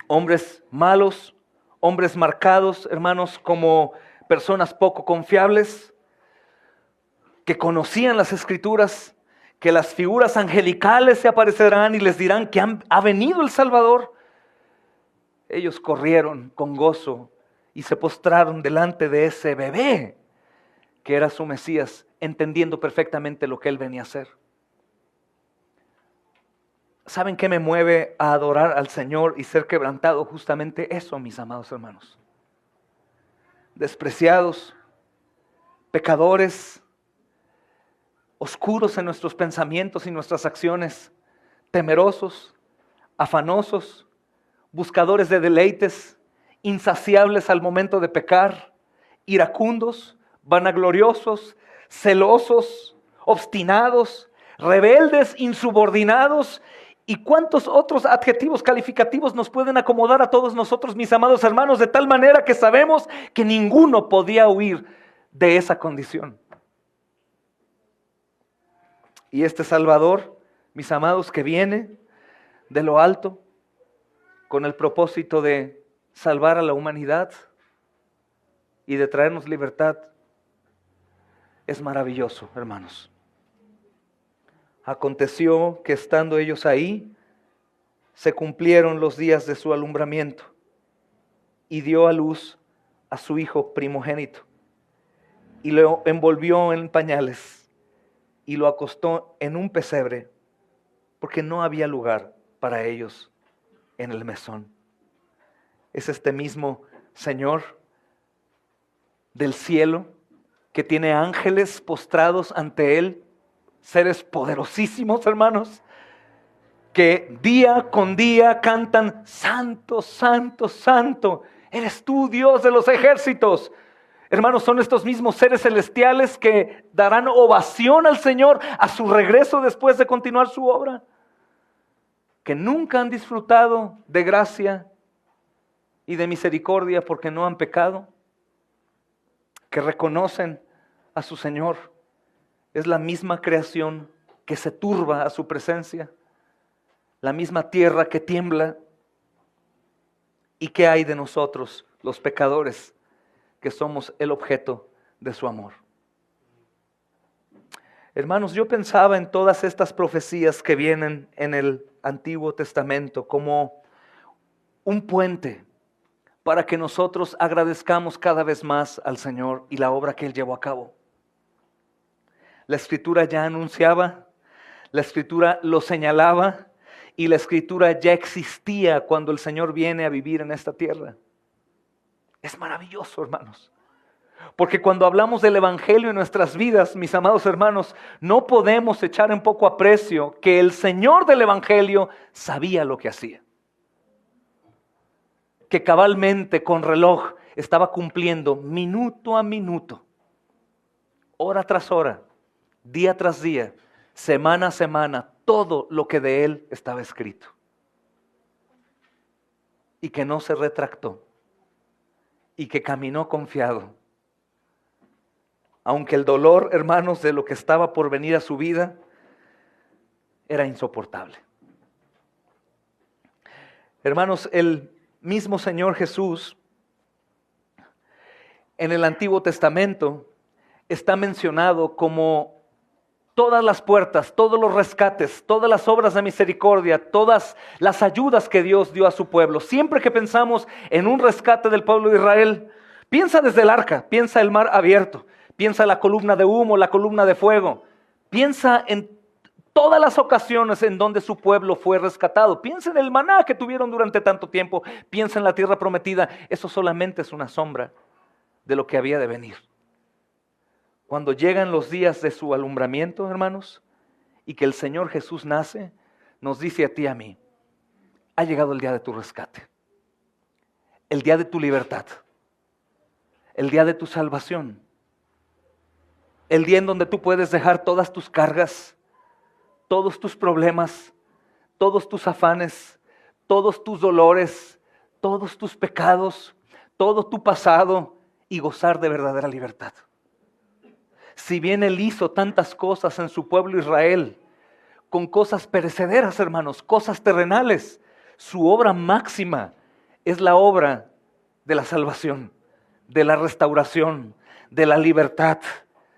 hombres malos, hombres marcados, hermanos, como personas poco confiables, que conocían las Escrituras, que las figuras angelicales se aparecerán y les dirán que ha venido el Salvador. Ellos corrieron con gozo y se postraron delante de ese bebé que era su Mesías, entendiendo perfectamente lo que él venía a hacer. ¿Saben qué me mueve a adorar al Señor y ser quebrantado? Justamente eso, mis amados hermanos. Despreciados, pecadores, oscuros en nuestros pensamientos y nuestras acciones, temerosos, afanosos, buscadores de deleites, insaciables al momento de pecar, iracundos, vanagloriosos, celosos, obstinados, rebeldes, insubordinados ¿Y cuántos otros adjetivos calificativos nos pueden acomodar a todos nosotros, mis amados hermanos, de tal manera que sabemos que ninguno podía huir de esa condición? Y este Salvador, mis amados, que viene de lo alto con el propósito de salvar a la humanidad y de traernos libertad, es maravilloso, hermanos. Aconteció que estando ellos ahí, se cumplieron los días de su alumbramiento y dio a luz a su hijo primogénito y lo envolvió en pañales y lo acostó en un pesebre porque no había lugar para ellos en el mesón. Es este mismo Señor del cielo que tiene ángeles postrados ante Él, seres poderosísimos, hermanos, que día con día cantan: Santo, Santo, Santo, eres tú, Dios de los ejércitos. Hermanos, son estos mismos seres celestiales que darán ovación al Señor a su regreso después de continuar su obra, que nunca han disfrutado de gracia y de misericordia porque no han pecado, que reconocen a su Señor. Es la misma creación que se turba a su presencia, la misma tierra que tiembla. ¿Y qué hay de nosotros, los pecadores, que somos el objeto de su amor? Hermanos, yo pensaba en todas estas profecías que vienen en el Antiguo Testamento como un puente para que nosotros agradezcamos cada vez más al Señor y la obra que Él llevó a cabo. La Escritura ya anunciaba, la Escritura lo señalaba y la Escritura ya existía cuando el Señor viene a vivir en esta tierra. Es maravilloso, hermanos, porque cuando hablamos del Evangelio en nuestras vidas, mis amados hermanos, no podemos echar en poco aprecio que el Señor del Evangelio sabía lo que hacía, que cabalmente con reloj estaba cumpliendo minuto a minuto, hora tras hora, día tras día, semana a semana, todo lo que de Él estaba escrito. Y que no se retractó. Y que caminó confiado. Aunque el dolor, hermanos, de lo que estaba por venir a su vida era insoportable. Hermanos, el mismo Señor Jesús en el Antiguo Testamento está mencionado como todas las puertas, todos los rescates, todas las obras de misericordia, todas las ayudas que Dios dio a su pueblo. Siempre que pensamos en un rescate del pueblo de Israel, piensa desde el arca, piensa el mar abierto, piensa la columna de humo, la columna de fuego, piensa en todas las ocasiones en donde su pueblo fue rescatado. Piensa en el maná que tuvieron durante tanto tiempo, piensa en la tierra prometida. Eso solamente es una sombra de lo que había de venir. Cuando llegan los días de su alumbramiento, hermanos, y que el Señor Jesús nace, nos dice a ti y a mí: ha llegado el día de tu rescate, el día de tu libertad, el día de tu salvación, el día en donde tú puedes dejar todas tus cargas, todos tus problemas, todos tus afanes, todos tus dolores, todos tus pecados, todo tu pasado y gozar de verdadera libertad. Si bien Él hizo tantas cosas en su pueblo Israel, con cosas perecederas, hermanos, cosas terrenales, su obra máxima es la obra de la salvación, de la restauración, de la libertad,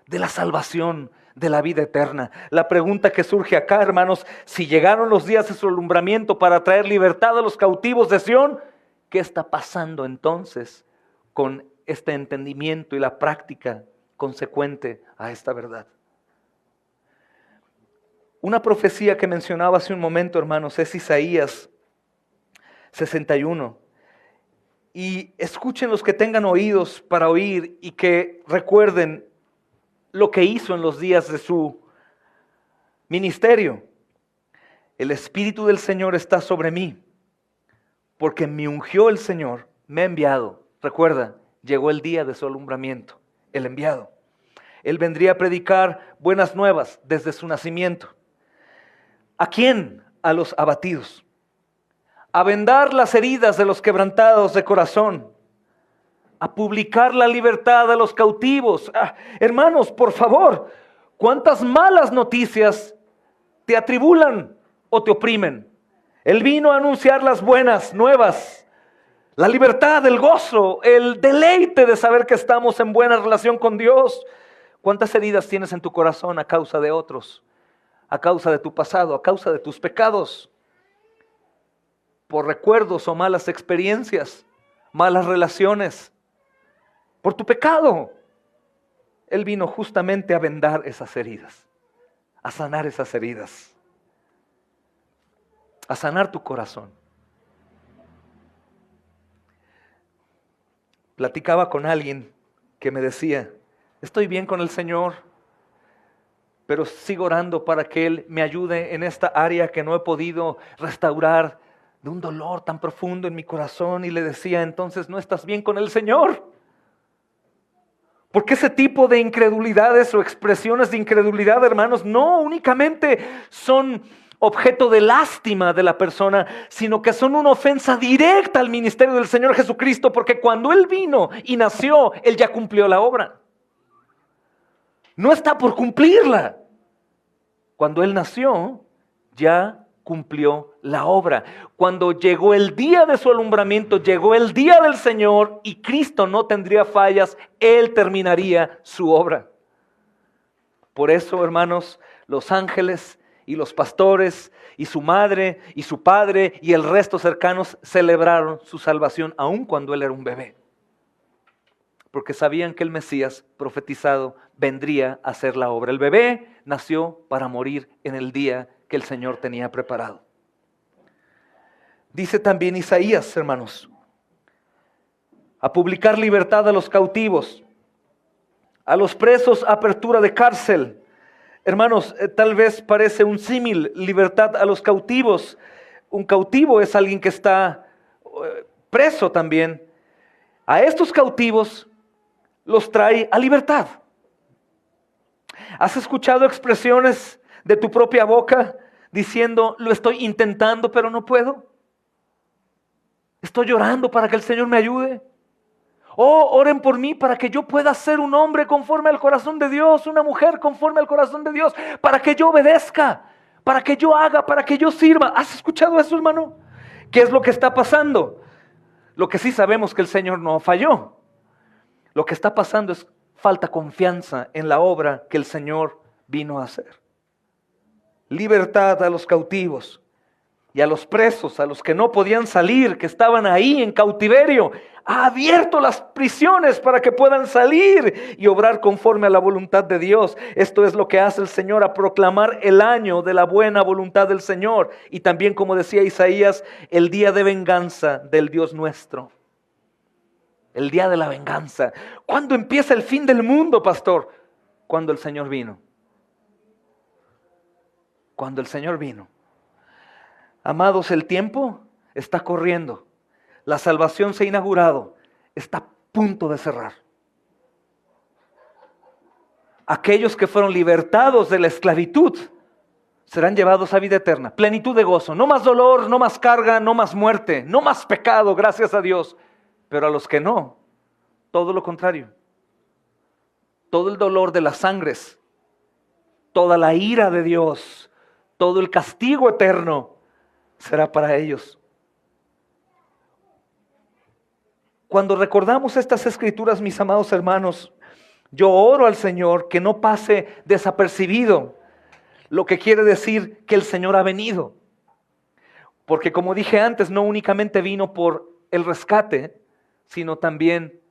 de la salvación, de la vida eterna. La pregunta que surge acá, hermanos: si llegaron los días de su alumbramiento para traer libertad a los cautivos de Sión, ¿qué está pasando entonces con este entendimiento y la práctica consecuente a esta verdad? Una profecía que mencionaba hace un momento, hermanos, es Isaías 61. Y escuchen los que tengan oídos para oír y que recuerden lo que hizo en los días de su ministerio. El Espíritu del Señor está sobre mí, porque me ungió el Señor, me ha enviado. Recuerda, llegó el día de su alumbramiento, el enviado. Él vendría a predicar buenas nuevas desde su nacimiento. ¿A quién? a los abatidos, a vendar las heridas de los quebrantados de corazón, a publicar la libertad a los cautivos. Hermanos, por favor, ¿cuántas malas noticias te atribulan o te oprimen? Él vino a anunciar las buenas nuevas, la libertad, el gozo, el deleite de saber que estamos en buena relación con Dios. ¿Cuántas heridas tienes en tu corazón a causa de otros? A causa de tu pasado, a causa de tus pecados, por recuerdos o malas experiencias, malas relaciones, por tu pecado. Él vino justamente a vendar esas heridas, a sanar esas heridas, a sanar tu corazón. Platicaba con alguien que me decía, estoy bien con el Señor, pero sigo orando para que Él me ayude en esta área que no he podido restaurar, de un dolor tan profundo en mi corazón. Y le decía, entonces no estás bien con el Señor. Porque ese tipo de incredulidades o expresiones de incredulidad, hermanos, no únicamente son objeto de lástima de la persona, sino que son una ofensa directa al ministerio del Señor Jesucristo, porque cuando Él vino y nació, Él ya cumplió la obra. No está por cumplirla. Cuando Él nació, ya cumplió la obra. Cuando llegó el día de su alumbramiento, llegó el día del Señor y Cristo no tendría fallas, Él terminaría su obra. Por eso, hermanos, los ángeles y los pastores y su madre y su padre y el resto cercanos celebraron su salvación aun cuando Él era un bebé. Porque sabían que el Mesías profetizado vendría a hacer la obra. El bebé nació para morir en el día que el Señor tenía preparado. Dice también Isaías, hermanos, a publicar libertad a los cautivos, a los presos apertura de cárcel. Hermanos, tal vez parece un símil, libertad a los cautivos. Un cautivo es alguien que está preso también. A estos cautivos los trae a libertad. ¿Has escuchado expresiones de tu propia boca diciendo, lo estoy intentando pero no puedo? Estoy llorando para que el Señor me ayude. Oh, oren por mí para que yo pueda ser un hombre conforme al corazón de Dios, una mujer conforme al corazón de Dios, para que yo obedezca, para que yo haga, para que yo sirva. ¿Has escuchado eso, hermano? ¿Qué es lo que está pasando? Lo que sí sabemos que el Señor no falló. Lo que está pasando es falta confianza en la obra que el Señor vino a hacer. Libertad a los cautivos y a los presos, a los que no podían salir, que estaban ahí en cautiverio. Ha abierto las prisiones para que puedan salir y obrar conforme a la voluntad de Dios. Esto es lo que hace el Señor, a proclamar el año de la buena voluntad del Señor. Y también, como decía Isaías, el día de venganza del Dios nuestro. El día de la venganza. ¿Cuándo empieza el fin del mundo, pastor? Cuando el Señor vino. Cuando el Señor vino. Amados, el tiempo está corriendo. La salvación se ha inaugurado. Está a punto de cerrar. Aquellos que fueron libertados de la esclavitud serán llevados a vida eterna. Plenitud de gozo. No más dolor, no más carga, no más muerte, no más pecado, gracias a Dios. Pero a los que no, todo lo contrario. Todo el dolor de las sangres, toda la ira de Dios, todo el castigo eterno será para ellos. Cuando recordamos estas escrituras, mis amados hermanos, yo oro al Señor que no pase desapercibido, lo que quiere decir que el Señor ha venido. Porque como dije antes, no únicamente vino por el rescate, sino también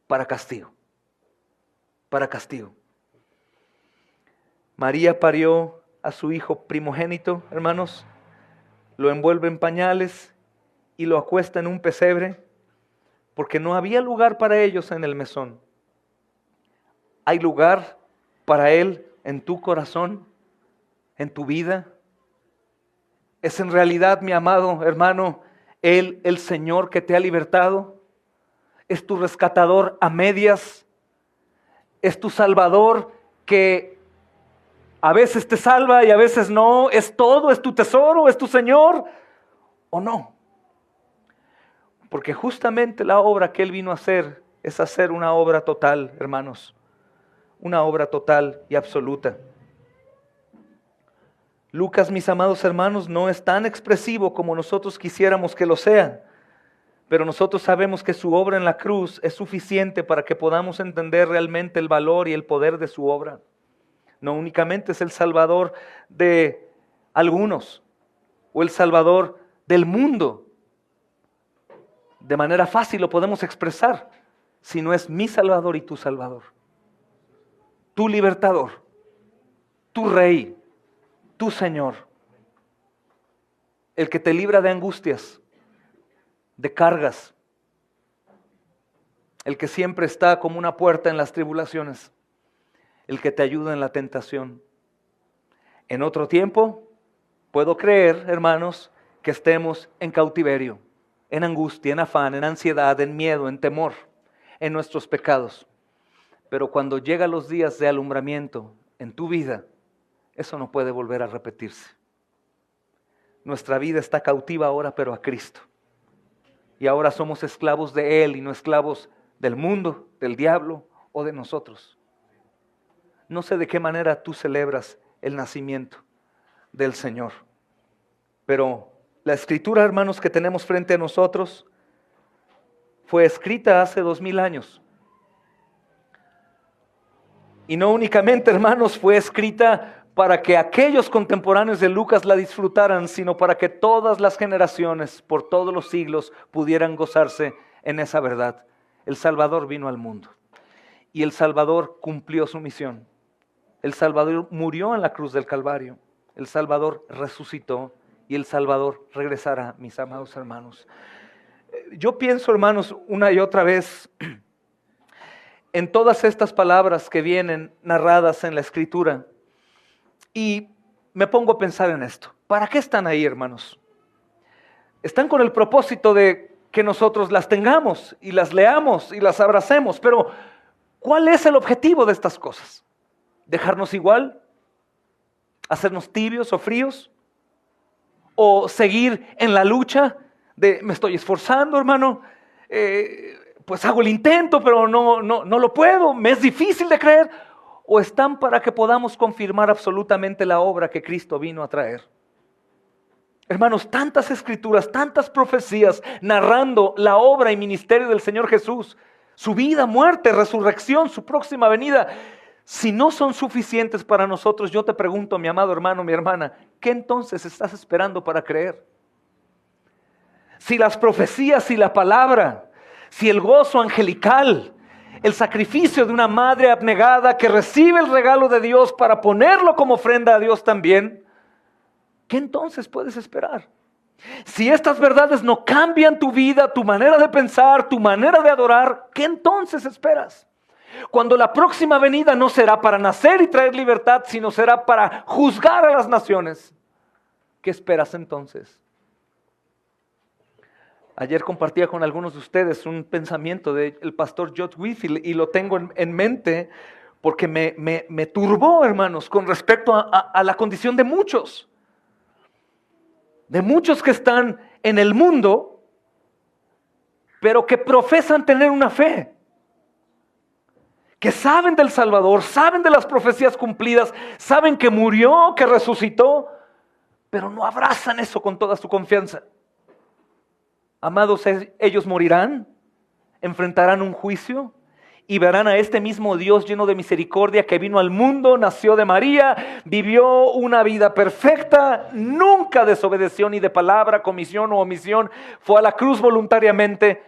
para castigo. Para castigo. María parió a su hijo primogénito, hermanos, lo envuelve en pañales y lo acuesta en un pesebre, porque no había lugar para ellos en el mesón. ¿Hay lugar para Él en tu corazón, en tu vida? ¿Es en realidad, mi amado hermano, Él el Señor que te ha libertado? ¿Es tu rescatador a medias? ¿Es tu Salvador que A veces te salva y a veces no. ¿Es todo? ¿Es tu tesoro? ¿Es tu Señor? ¿O no? Porque justamente la obra que Él vino a hacer es hacer una obra total, hermanos. Una obra total y absoluta. Lucas, mis amados hermanos, no es tan expresivo como nosotros quisiéramos que lo sea. Pero nosotros sabemos que su obra en la cruz es suficiente para que podamos entender realmente el valor y el poder de su obra. No únicamente es el Salvador de algunos o el Salvador del mundo. De manera fácil lo podemos expresar, sino es mi Salvador y tu Salvador. Tu libertador, tu Rey, tu Señor. El que te libra de angustias, de cargas. El que siempre está como una puerta en las tribulaciones. El que te ayuda en la tentación. En otro tiempo, puedo creer, hermanos, que estemos en cautiverio, en angustia, en afán, en ansiedad, en miedo, en temor, en nuestros pecados. Pero cuando llegan los días de alumbramiento en tu vida, eso no puede volver a repetirse. Nuestra vida está cautiva ahora, pero a Cristo. Y ahora somos esclavos de Él y no esclavos del mundo, del diablo o de nosotros. No sé de qué manera tú celebras el nacimiento del Señor. Pero la escritura, hermanos, que tenemos frente a nosotros fue escrita hace 2000 años. Y no únicamente, hermanos, fue escrita para que aquellos contemporáneos de Lucas la disfrutaran, sino para que todas las generaciones, por todos los siglos, pudieran gozarse en esa verdad. El Salvador vino al mundo y el Salvador cumplió su misión. El Salvador murió en la cruz del Calvario. El Salvador resucitó y el Salvador regresará, mis amados hermanos. Yo pienso, hermanos, una y otra vez en todas estas palabras que vienen narradas en la Escritura. Y me pongo a pensar en esto. ¿Para qué están ahí, hermanos? Están con el propósito de que nosotros las tengamos y las leamos y las abracemos. Pero, ¿cuál es el objetivo de estas cosas? ¿Dejarnos igual? ¿Hacernos tibios o fríos? ¿O seguir en la lucha de me estoy esforzando, hermano? Pues hago el intento, pero no lo puedo. Me es difícil de creer. ¿O están para que podamos confirmar absolutamente la obra que Cristo vino a traer? Hermanos, tantas escrituras, tantas profecías narrando la obra y ministerio del Señor Jesús, su vida, muerte, resurrección, su próxima venida. Si no son suficientes para nosotros, yo te pregunto, mi amado hermano, mi hermana, ¿qué entonces estás esperando para creer? Si las profecías, si la palabra, si el gozo angelical, el sacrificio de una madre abnegada que recibe el regalo de Dios para ponerlo como ofrenda a Dios también, ¿qué entonces puedes esperar? Si estas verdades no cambian tu vida, tu manera de pensar, tu manera de adorar, ¿qué entonces esperas? Cuando la próxima venida no será para nacer y traer libertad, sino será para juzgar a las naciones, ¿qué esperas entonces? Ayer compartía con algunos de ustedes un pensamiento del pastor George Whitefield y lo tengo en mente porque me turbó, hermanos, con respecto a la condición de muchos que están en el mundo, pero que profesan tener una fe, que saben del Salvador, saben de las profecías cumplidas, saben que murió, que resucitó, pero no abrazan eso con toda su confianza. Amados, ellos morirán, enfrentarán un juicio y verán a este mismo Dios lleno de misericordia que vino al mundo, nació de María, vivió una vida perfecta, nunca desobedeció ni de palabra, comisión o omisión, fue a la cruz voluntariamente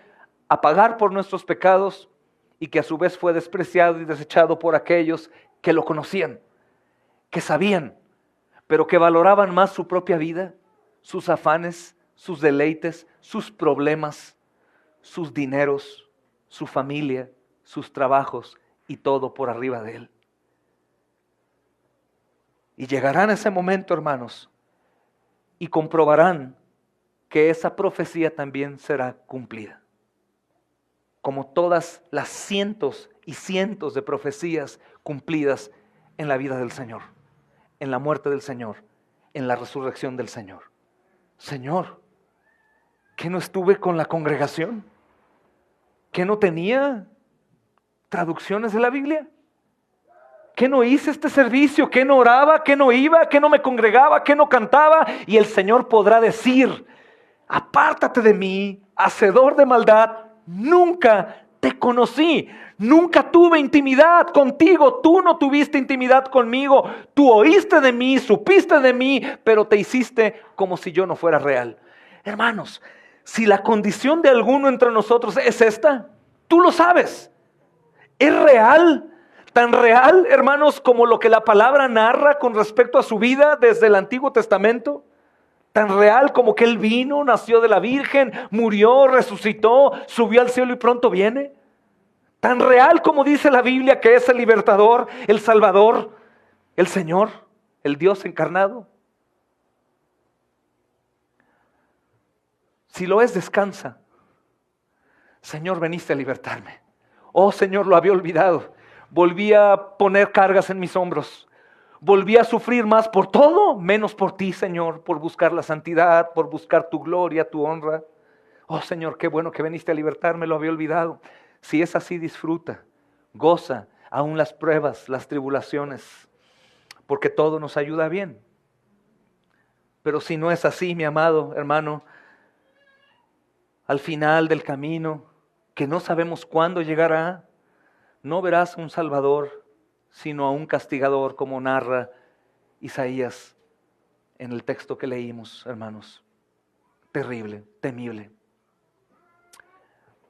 a pagar por nuestros pecados y que a su vez fue despreciado y desechado por aquellos que lo conocían, que sabían, pero que valoraban más su propia vida, sus afanes, sus deleites, sus problemas, sus dineros, su familia, sus trabajos y todo por arriba de él. Y llegarán ese momento, hermanos, y comprobarán que esa profecía también será cumplida. Como todas las cientos y cientos de profecías cumplidas en la vida del Señor, en la muerte del Señor, en la resurrección del Señor. Señor, ¿que no estuve con la congregación? ¿Que no tenía traducciones de la Biblia? ¿Que no hice este servicio? ¿Que no oraba? ¿Que no iba? ¿Que no me congregaba? ¿Que no cantaba? Y el Señor podrá decir: apártate de mí, hacedor de maldad, nunca te conocí, nunca tuve intimidad contigo, tú no tuviste intimidad conmigo, tú oíste de mí, supiste de mí, pero te hiciste como si yo no fuera real. Hermanos, si la condición de alguno entre nosotros es esta, tú lo sabes, es real. Tan real, hermanos, como lo que la palabra narra con respecto a su vida desde el Antiguo Testamento. Tan real como que Él vino, nació de la Virgen, murió, resucitó, subió al cielo y pronto viene. Tan real como dice la Biblia que es el libertador, el Salvador, el Señor, el Dios encarnado. Si lo es, descansa. Señor, veniste a libertarme. Oh Señor, lo había olvidado. Volví a poner cargas en mis hombros. Volví a sufrir más por todo, menos por ti, Señor, por buscar la santidad, por buscar tu gloria, tu honra. Oh Señor, qué bueno que viniste a libertarme, lo había olvidado. Si es así, disfruta, goza, aún las pruebas, las tribulaciones, porque todo nos ayuda bien. Pero si no es así, mi amado hermano, al final del camino, que no sabemos cuándo llegará, no verás un Salvador, sino a un castigador, como narra Isaías en el texto que leímos, hermanos. Terrible, temible.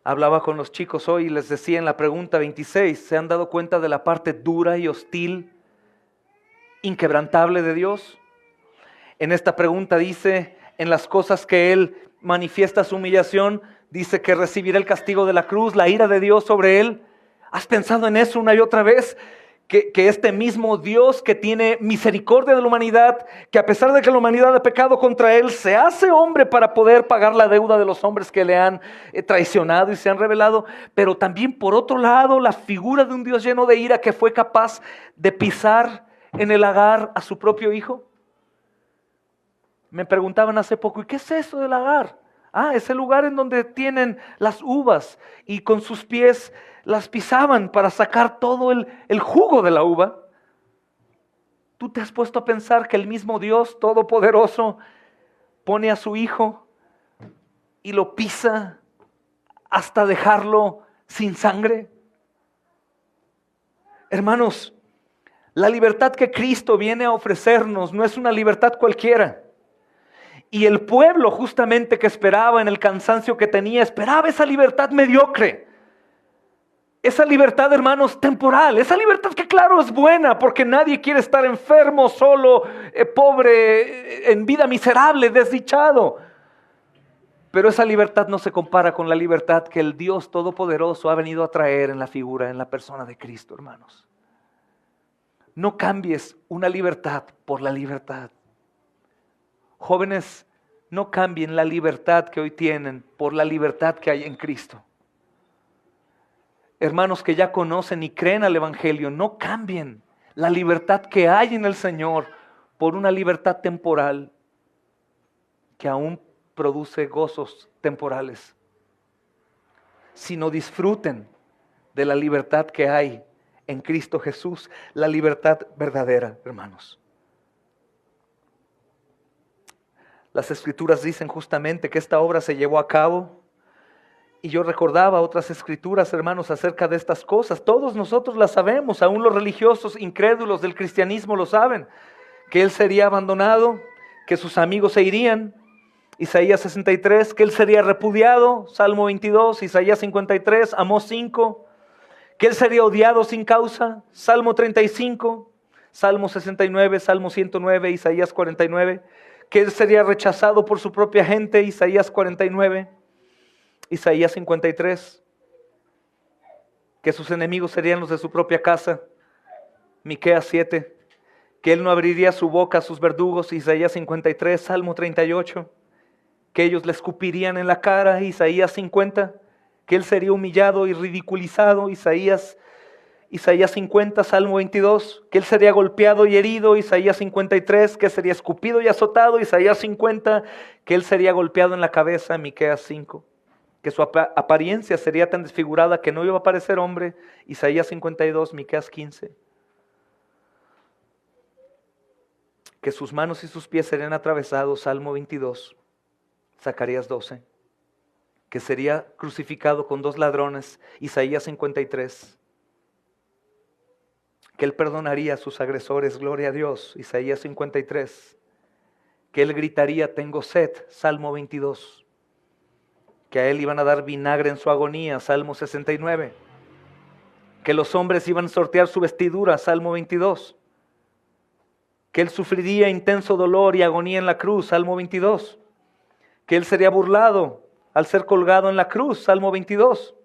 Hablaba con los chicos hoy y les decía en la pregunta 26, ¿se han dado cuenta de la parte dura y hostil, inquebrantable de Dios? En esta pregunta dice, en las cosas que Él manifiesta su humillación, dice que recibirá el castigo de la cruz, la ira de Dios sobre Él. ¿Has pensado en eso una y otra vez? Que este mismo Dios que tiene misericordia de la humanidad, que a pesar de que la humanidad ha pecado contra Él, se hace hombre para poder pagar la deuda de los hombres que le han traicionado y se han rebelado. Pero también por otro lado, la figura de un Dios lleno de ira que fue capaz de pisar en el lagar a su propio hijo. Me preguntaban hace poco, ¿y qué es eso del lagar? Es el lugar en donde tienen las uvas y con sus pies las pisaban para sacar todo el jugo de la uva. ¿Tú te has puesto a pensar que el mismo Dios Todopoderoso pone a su hijo y lo pisa hasta dejarlo sin sangre? Hermanos, la libertad que Cristo viene a ofrecernos no es una libertad cualquiera. Y el pueblo justamente que esperaba en el cansancio que tenía, esperaba esa libertad mediocre. Esa libertad, hermanos, temporal. Esa libertad que claro es buena porque nadie quiere estar enfermo, solo, pobre, en vida miserable, desdichado. Pero esa libertad no se compara con la libertad que el Dios Todopoderoso ha venido a traer en la figura, en la persona de Cristo, hermanos. No cambies una libertad por la libertad. Jóvenes, no cambien la libertad que hoy tienen por la libertad que hay en Cristo. Hermanos que ya conocen y creen al Evangelio, no cambien la libertad que hay en el Señor por una libertad temporal que aún produce gozos temporales. Sino disfruten de la libertad que hay en Cristo Jesús, la libertad verdadera, hermanos. Las Escrituras dicen justamente que esta obra se llevó a cabo. Y yo recordaba otras escrituras, hermanos, acerca de estas cosas. Todos nosotros las sabemos, aún los religiosos incrédulos del cristianismo lo saben. Que Él sería abandonado, que sus amigos se irían. Isaías 63, que Él sería repudiado. Salmo 22, Isaías 53, Amós 5. Que Él sería odiado sin causa. Salmo 35, Salmo 69, Salmo 109, Isaías 49. Que Él sería rechazado por su propia gente, Isaías 49, Isaías 53, que sus enemigos serían los de su propia casa, Miqueas 7, que Él no abriría su boca a sus verdugos, Isaías 53, Salmo 38, que ellos le escupirían en la cara, Isaías 50, que Él sería humillado y ridiculizado, Isaías Isaías 50, Salmo 22, que Él sería golpeado y herido, Isaías 53, que sería escupido y azotado, Isaías 50, que Él sería golpeado en la cabeza, Miqueas 5, que su apariencia sería tan desfigurada que no iba a parecer hombre, Isaías 52, Miqueas 15, que sus manos y sus pies serían atravesados, Salmo 22, Zacarías 12, que sería crucificado con 2 ladrones, Isaías 53, que Él perdonaría a sus agresores, gloria a Dios, Isaías 53, que Él gritaría, tengo sed, Salmo 22, que a Él iban a dar vinagre en su agonía, Salmo 69, que los hombres iban a sortear su vestidura, Salmo 22, que Él sufriría intenso dolor y agonía en la cruz, Salmo 22, que Él sería burlado al ser colgado en la cruz, Salmo 22,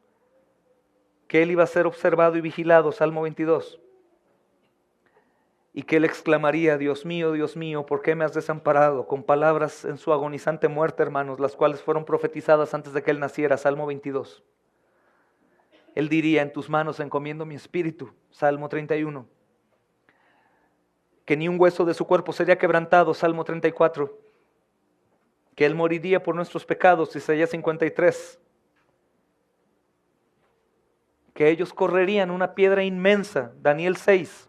que Él iba a ser observado y vigilado, Salmo 22, y que Él exclamaría, Dios mío, ¿por qué me has desamparado? Con palabras en su agonizante muerte, hermanos, las cuales fueron profetizadas antes de que Él naciera, Salmo 22. Él diría, en tus manos encomiendo mi espíritu, Salmo 31. Que ni un hueso de su cuerpo sería quebrantado, Salmo 34. Que Él moriría por nuestros pecados, Isaías 53. Que ellos correrían una piedra inmensa, Daniel 6.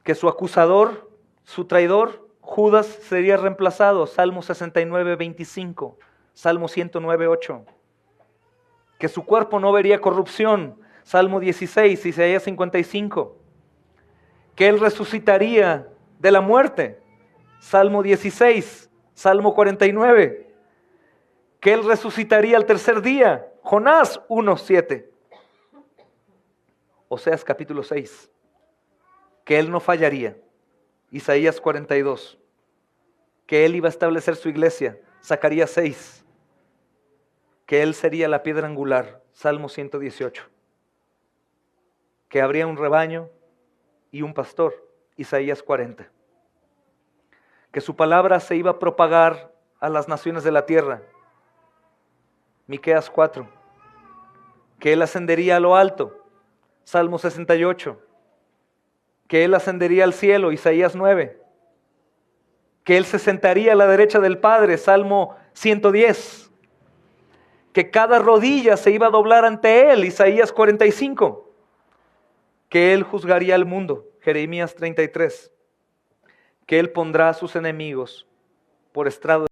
Que su acusador, su traidor, Judas, sería reemplazado, Salmo 69, 25, Salmo 109, 8. Que su cuerpo no vería corrupción, Salmo 16, Isaías 55. Que Él resucitaría de la muerte, Salmo 16, Salmo 49. Que Él resucitaría al tercer día, Jonás 1, 7. Oseas capítulo 6. Que Él no fallaría, Isaías 42, que Él iba a establecer su iglesia, Zacarías 6, que Él sería la piedra angular, Salmo 118, que habría un rebaño y un pastor, Isaías 40, que su palabra se iba a propagar a las naciones de la tierra, Miqueas 4, que Él ascendería a lo alto, Salmo 68, que Él ascendería al cielo, Isaías 9, que Él se sentaría a la derecha del Padre, Salmo 110, que cada rodilla se iba a doblar ante Él, Isaías 45, que Él juzgaría al mundo, Jeremías 33, que Él pondrá a sus enemigos por estrado